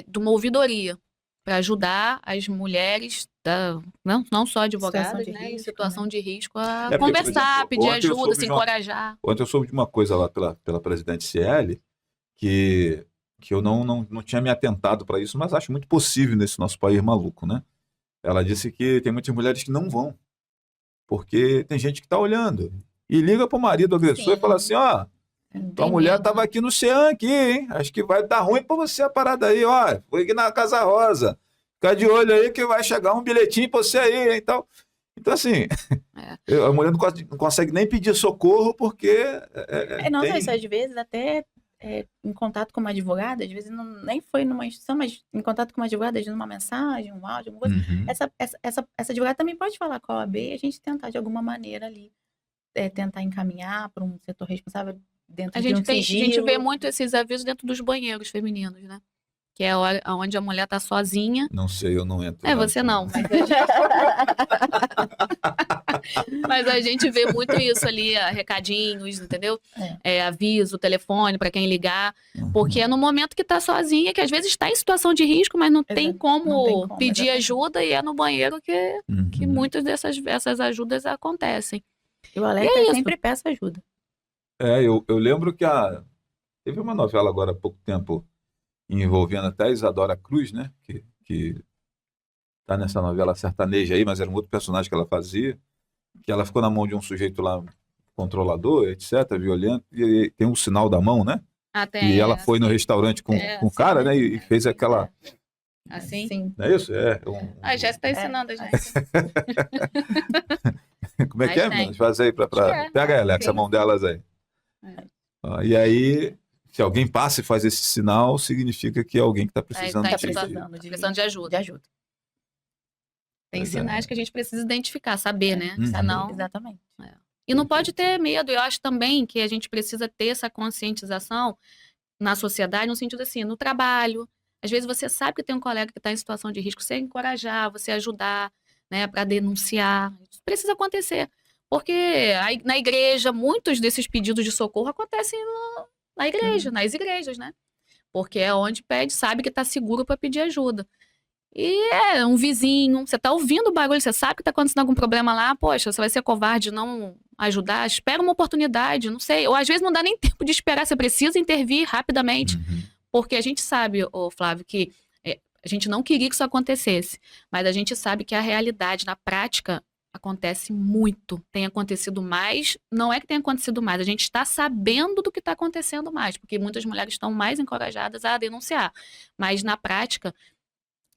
de uma ouvidoria, para ajudar as mulheres, não só advogadas, de né, em risco, situação de risco, a porque, por conversar, exemplo, pedir ontem eu ajuda, soube se de uma- encorajar. Ontem eu soube de uma coisa lá pela presidente Cieli, que eu não tinha me atentado para isso, mas acho muito possível nesse nosso país maluco, né? Ela disse que tem muitas mulheres que não vão, porque tem gente que está olhando. E liga para o marido agressor Sim. e fala assim, ó, tua Tem mulher medo, estava né? aqui no CEAM aqui, hein? Acho que vai dar ruim para você a parada aí, ó. Foi aqui na Casa Rosa. Fica de olho aí que vai chegar um bilhetinho para você aí, hein, tal. Então, assim, a mulher não consegue nem pedir socorro porque Não só tem... isso, às vezes até em contato com uma advogada, às vezes nem foi numa instituição, mas em contato com uma advogada, às vezes numa mensagem, um áudio, alguma coisa. Uhum. Essa advogada também pode falar com a OAB e a gente tentar de alguma maneira ali, tentar encaminhar para um setor responsável dentro A de um gente sigilo. vê muito esses avisos dentro dos banheiros femininos, né? Que é a hora onde a mulher tá sozinha. Não sei, eu não entro. Você não, mas a gente vê muito isso ali, recadinhos, entendeu? Aviso, telefone para quem ligar, porque é no momento que tá sozinha, que às vezes está em situação de risco, mas não tem como pedir exatamente. ajuda, e é no banheiro que muitas essas ajudas acontecem. E o alerta sempre peça ajuda. Eu lembro que teve uma novela agora há pouco tempo envolvendo até a Isadora Cruz, né? Que tá nessa novela sertaneja aí, mas era um outro personagem que ela fazia, que ela ficou na mão de um sujeito lá, controlador, etc., violento, e tem um sinal da mão, né? E ela foi no restaurante com o cara, né? E fez aquela... Assim? Sim. Não é isso? A Jéssica está ensinando a gente. Como é que é, meninas? Faz aí Pega, Alex, a mão delas aí. E aí, se alguém passa e faz esse sinal, significa que é alguém que está precisando, precisando de ajuda. Tem sinais que a gente precisa identificar, saber, né? Senão... Exatamente. E não pode ter medo. Eu acho também que a gente precisa ter essa conscientização na sociedade, no sentido assim, no trabalho. Às vezes você sabe que tem um colega que está em situação de risco, você encorajar, você ajudar, né, para denunciar. Isso precisa acontecer. Porque na igreja, muitos desses pedidos de socorro acontecem na igreja, nas igrejas, né? Porque é onde pede, sabe que está seguro para pedir ajuda. E um vizinho, você tá ouvindo o barulho, você sabe que tá acontecendo algum problema lá, poxa, você vai ser covarde não ajudar, espera uma oportunidade, não sei. Ou às vezes não dá nem tempo de esperar, você precisa intervir rapidamente. Porque a gente sabe, Flávio, que a gente não queria que isso acontecesse, mas a gente sabe que a realidade, na prática, acontece muito. Tem acontecido mais, não é que tenha acontecido mais, a gente está sabendo do que está acontecendo mais, porque muitas mulheres estão mais encorajadas a denunciar. Mas na prática,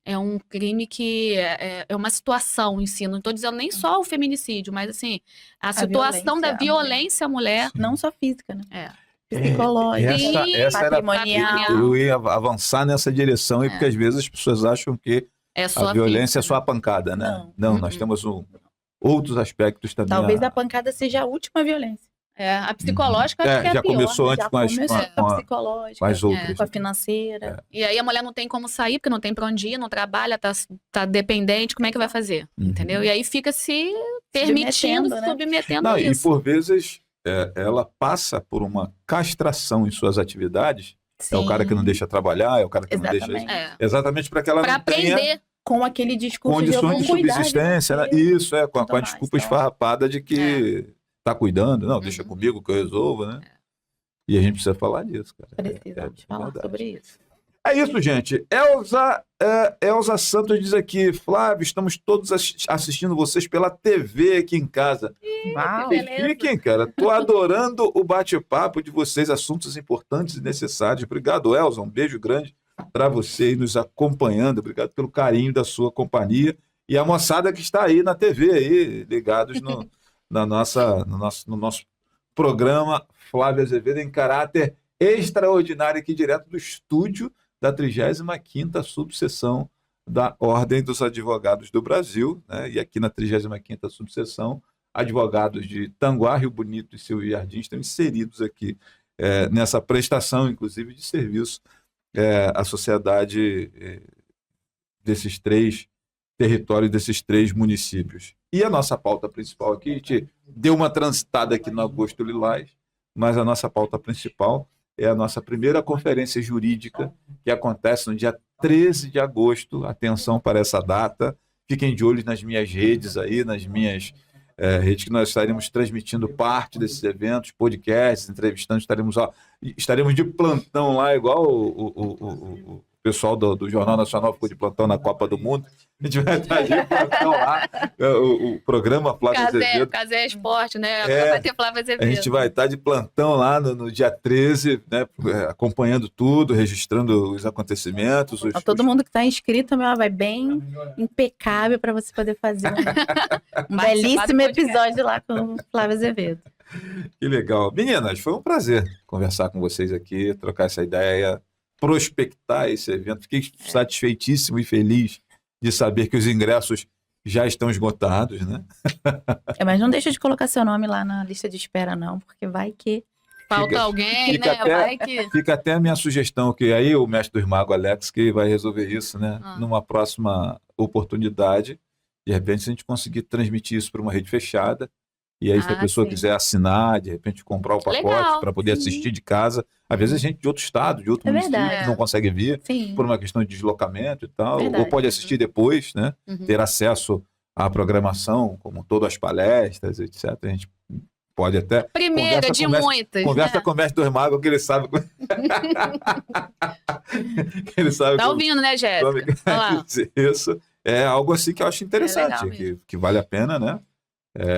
é um crime que é uma situação em si. Não estou dizendo nem só o feminicídio, mas assim, a situação da violência à mulher. Não só física, né? Psicológica, essa patrimonial. Eu ia avançar nessa direção aí, porque às vezes as pessoas acham que a violência é só a pancada, né? Não, nós temos outros aspectos também. Talvez a pancada seja a última violência. A psicológica acho que é já a pior, começou né? antes Já com as, começou com com a a- psicológica, com as outras. com a financeira. E aí a mulher não tem como sair, porque não tem pra onde ir, não trabalha, tá dependente, como é que vai fazer? Uhum. Entendeu? E aí fica se permitindo, Submetendo, né? submetendo Não, a e isso. por vezes ela passa por uma castração em suas atividades. É o cara que não Sim, deixa trabalhar, é o cara que não deixa exatamente. É. exatamente para que ela Pra não tenha aprender. Com aquele discurso de eu condições vou de cuidar subsistência, né? você. Isso com a Quanto mais, desculpa então. esfarrapada de que tá cuidando, não, deixa Uhum. comigo que eu resolvo, né? E a gente precisa falar disso, cara. Precisamos falar verdade. sobre isso. É isso, gente. Elza Santos diz aqui, Flávio, estamos todos assistindo vocês pela TV aqui em casa. Uau. beleza. Fiquem, cara. Tô adorando o bate-papo de vocês, assuntos importantes e necessários. Obrigado, Elza. Um beijo grande para você aí nos acompanhando. Obrigado pelo carinho da sua companhia. E a moçada que está aí na TV, aí, ligados no nosso programa Flávio Azevedo em caráter extraordinário aqui direto do estúdio da 35ª subseção da Ordem dos Advogados do Brasil, né? E aqui na 35ª subseção, advogados de Tanguá, Rio Bonito e Silvio Jardim estão inseridos aqui nessa prestação, inclusive, de serviço à sociedade desses 3 territórios, desses 3 municípios. E a nossa pauta principal aqui, a gente deu uma transitada aqui no Agosto Lilás, mas a nossa pauta principal é a nossa primeira conferência jurídica, que acontece no dia 13 de agosto. Atenção para essa data. Fiquem de olho nas minhas redes aí, nas minhas redes, que nós estaremos transmitindo parte desses eventos, podcasts, entrevistando, estaremos de plantão lá, igual o pessoal do Jornal Nacional ficou de plantão na Copa do Mundo. A gente vai estar de plantão lá, o programa Flávio Azevedo. Casé Esporte, né? Agora vai ter Flávio Azevedo. A gente vai estar de plantão lá no dia 13, né, acompanhando tudo, registrando os acontecimentos. Então, todo mundo que está inscrito, vai bem impecável para você poder fazer um belíssimo episódio lá com o Flávio Azevedo. Que legal. Meninas, foi um prazer conversar com vocês aqui, trocar essa ideia, prospectar esse evento. Fiquei satisfeitíssimo e feliz de saber que os ingressos já estão esgotados, né? Mas não deixa de colocar seu nome lá na lista de espera, não, porque vai que... Falta alguém, né? Vai que... Fica até a minha sugestão, que aí o mestre dos magos, Alex, que vai resolver isso, né? Numa próxima oportunidade. De repente, se a gente conseguir transmitir isso para uma rede fechada, e aí se a pessoa quiser assinar, de repente comprar o pacote para poder assistir de casa. Às vezes a gente de outro estado, de outro município, que não consegue vir, por uma questão de deslocamento e tal, ou pode assistir depois, né? Ter acesso à programação, como todas as palestras, etc. A gente pode até... Primeira de muitas. Conversa com o mestre dos magos, que ele sabe... ele sabe tá ouvindo, né, Jéssica? Isso. É algo assim que eu acho interessante, que vale a pena, né?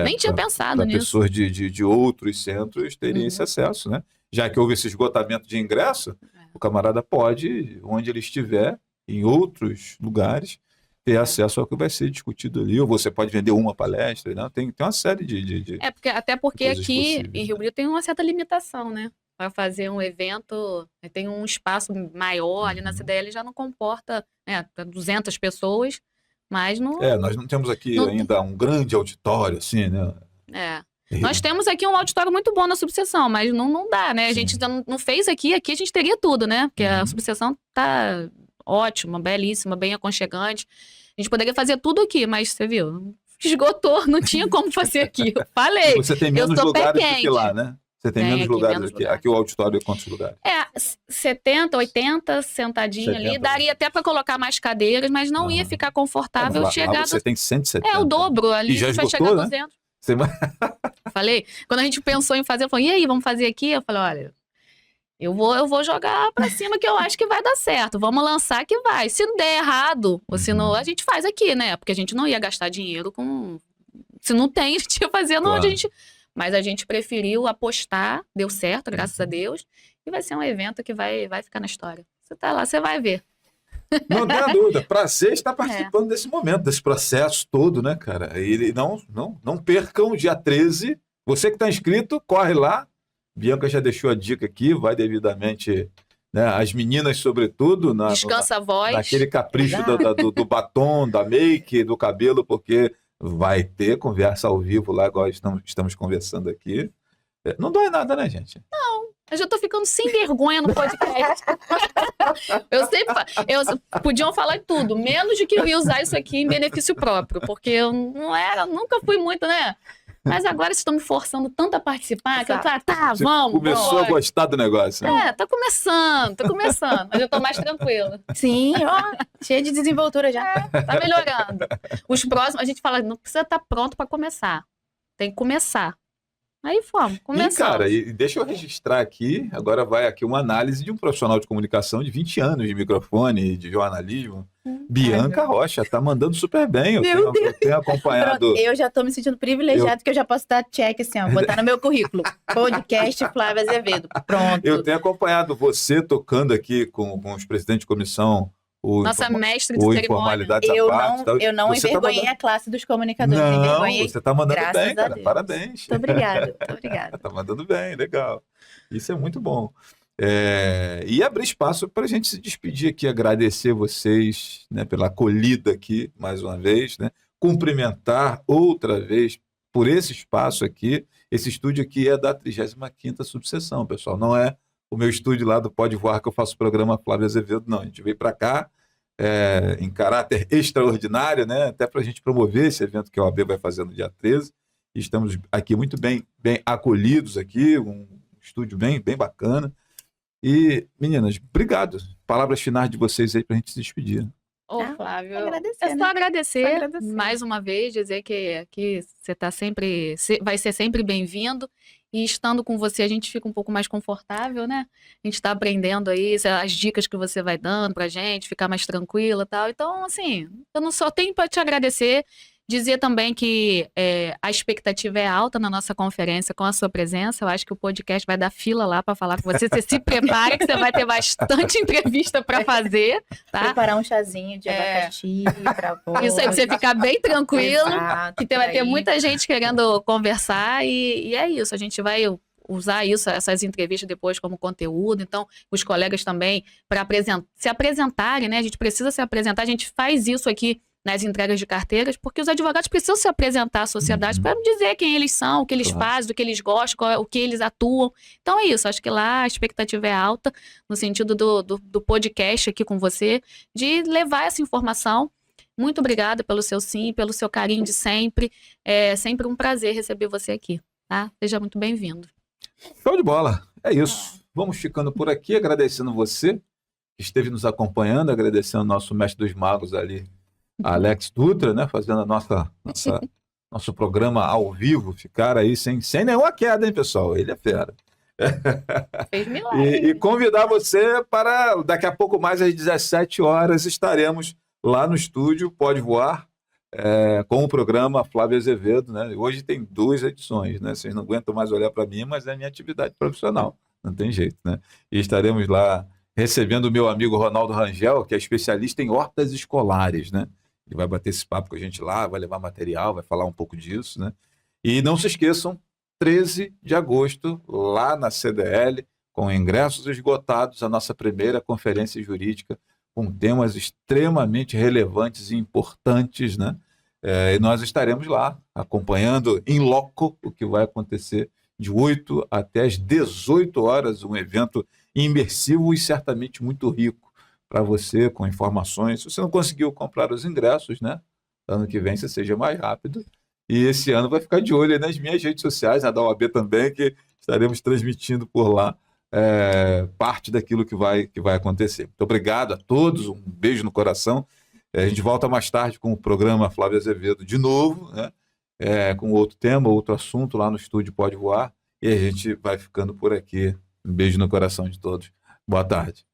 Nem tinha pensado nisso. Pessoas de outros centros terem esse acesso, né? Já que houve esse esgotamento de ingresso, o camarada pode, onde ele estiver, em outros lugares, ter acesso ao que vai ser discutido ali. Ou você pode vender uma palestra, né? Tem uma série de até porque aqui possíveis, em Rio Bonito tem uma certa limitação, né? Para fazer um evento, tem um espaço maior ali na CDL, já não comporta 200 pessoas. Mas não... nós não temos aqui ainda um grande auditório, assim, né? Nós temos aqui um auditório muito bom na subseção, mas não dá, né? A gente não fez aqui a gente teria tudo, né? Porque a subseção tá ótima, belíssima, bem aconchegante. A gente poderia fazer tudo aqui, mas você viu, esgotou, não tinha como fazer aqui. Eu falei, você tem menos lugares do que lá, né? Você tem menos lugares aqui. Aqui o auditório é quantos lugares? 70, 80, sentadinho 70, ali. Daria até para colocar mais cadeiras, mas não ia ficar confortável. Lá você tem 170. O dobro. Ali e já vai esgotou, chegar a né? 200. Falei, quando a gente pensou em fazer, eu falei, e aí, vamos fazer aqui? Eu falei, olha, eu vou jogar para cima que eu acho que vai dar certo. Vamos lançar que vai. Se der errado, ou se não, a gente faz aqui, né? Porque a gente não ia gastar dinheiro com... Se não tem, a gente ia fazer, não, a gente... Mas a gente preferiu apostar, deu certo, graças a Deus, e vai ser um evento que vai ficar na história. Você tá lá, você vai ver. Não tenha dúvida, prazer estar participando desse momento, desse processo todo, né, cara? E não percam, dia 13, você que está inscrito, corre lá. Bianca já deixou a dica aqui, vai devidamente, né, as meninas sobretudo, descansa a voz. Naquele capricho do batom, da make, do cabelo, porque... vai ter conversa ao vivo lá, igual estamos conversando aqui. Não dói nada, né, gente? Eu já tô ficando sem vergonha no podcast. Podiam falar de tudo, menos de que eu ia usar isso aqui em benefício próprio, porque eu nunca fui muito, né? Mas agora estão me forçando tanto a participar, que eu Você vamos. começou a bora. gostar do negócio, né? Tá começando, mas eu tô mais tranquila. Sim, ó, cheia de desenvoltura já. Tá melhorando. Os próximos, a gente fala, não precisa estar pronto para começar. Tem que começar. Aí fomos, E, começamos. cara, deixa eu registrar aqui, agora vai aqui uma análise de um profissional de comunicação de 20 anos de microfone, de jornalismo. Bianca Rocha, tá mandando super bem. Eu tenho acompanhado. Pronto, eu já tô me sentindo privilegiado que eu já posso dar check assim, ó, botar no meu currículo. Podcast Flávia Azevedo. Pronto. Eu tenho acompanhado você tocando aqui com os presidentes de comissão. Nossa mestre de ou cerimônia. informalidades à parte. Eu não Você envergonhei a classe dos comunicadores. Não, envergonhei. você tá mandando graças bem, a cara. Deus. Parabéns. Muito obrigada, muito obrigada. Tá mandando bem, legal. Isso é muito bom. E abrir espaço para a gente se despedir aqui, agradecer vocês, né, pela acolhida aqui, mais uma vez, né? Cumprimentar outra vez por esse espaço aqui. Esse estúdio aqui é da 35ª subseção, pessoal. Não é o meu estúdio lá do Pode Voar que eu faço o programa Flávia Azevedo, não. A gente veio para cá em caráter extraordinário, né? Até para a gente promover esse evento que a OAB vai fazer no dia 13. E estamos aqui muito bem acolhidos aqui, um estúdio bem bacana. E, meninas, obrigado. Palavras finais de vocês aí para a gente se despedir. Ô, Flávio, agradecer, é só né? agradecer, Só agradecer. mais uma vez, dizer que você tá sempre, vai ser sempre bem-vindo. E estando com você, a gente fica um pouco mais confortável, né? A gente está aprendendo aí as dicas que você vai dando pra gente, ficar mais tranquila e tal. Então, assim, eu não só tenho para te agradecer, dizer também que a expectativa é alta na nossa conferência com a sua presença. Eu acho que o podcast vai dar fila lá para falar com você. Você se prepare que você vai ter bastante entrevista para fazer, tá? Preparar um chazinho de abacaxi pra voz. Isso aí, pra você ficar bem tranquilo. Exato, Que vai ter aí. muita gente querendo conversar e é isso. A gente vai usar essas entrevistas depois como conteúdo. Então, os colegas também, para se apresentarem, né? A gente precisa se apresentar. A gente faz isso aqui nas entregas de carteiras, porque os advogados precisam se apresentar à sociedade para dizer quem eles são, o que eles fazem, do que eles gostam, o que eles atuam. Então é isso, acho que lá a expectativa é alta, no sentido do podcast aqui com você, de levar essa informação. Muito obrigada pelo seu sim, pelo seu carinho de sempre. É sempre um prazer receber você aqui, tá? Seja muito bem-vindo. Show de bola. É isso. Vamos ficando por aqui, agradecendo você que esteve nos acompanhando, agradecendo o nosso mestre dos magos ali, Alex Dutra, né, fazendo nosso programa ao vivo, ficar aí sem nenhuma queda, hein, pessoal? Ele é fera. Fez milagre. E convidar você para, daqui a pouco mais, às 17 horas, estaremos lá no estúdio Pode Voar, com o programa Flávia Azevedo, né? Hoje tem 2 edições, né? Vocês não aguentam mais olhar para mim, mas é a minha atividade profissional, não tem jeito, né? E estaremos lá recebendo o meu amigo Ronaldo Rangel, que é especialista em hortas escolares, né? Ele vai bater esse papo com a gente lá, vai levar material, vai falar um pouco disso, né? E não se esqueçam, 13 de agosto, lá na CDL, com ingressos esgotados, a nossa primeira conferência jurídica, com temas extremamente relevantes e importantes, né? E nós estaremos lá, acompanhando em loco o que vai acontecer de 8 até as 18 horas, um evento imersivo e certamente muito rico para você, com informações. Se você não conseguiu comprar os ingressos, né? Ano que vem você seja mais rápido. E esse ano vai ficar de olho aí nas minhas redes sociais, na da OAB também, que estaremos transmitindo por lá parte daquilo que vai acontecer. Muito obrigado a todos, um beijo no coração. A gente volta mais tarde com o programa Flávia Azevedo de novo, né? Com outro tema, outro assunto lá no estúdio Pode Voar. E a gente vai ficando por aqui. Um beijo no coração de todos. Boa tarde.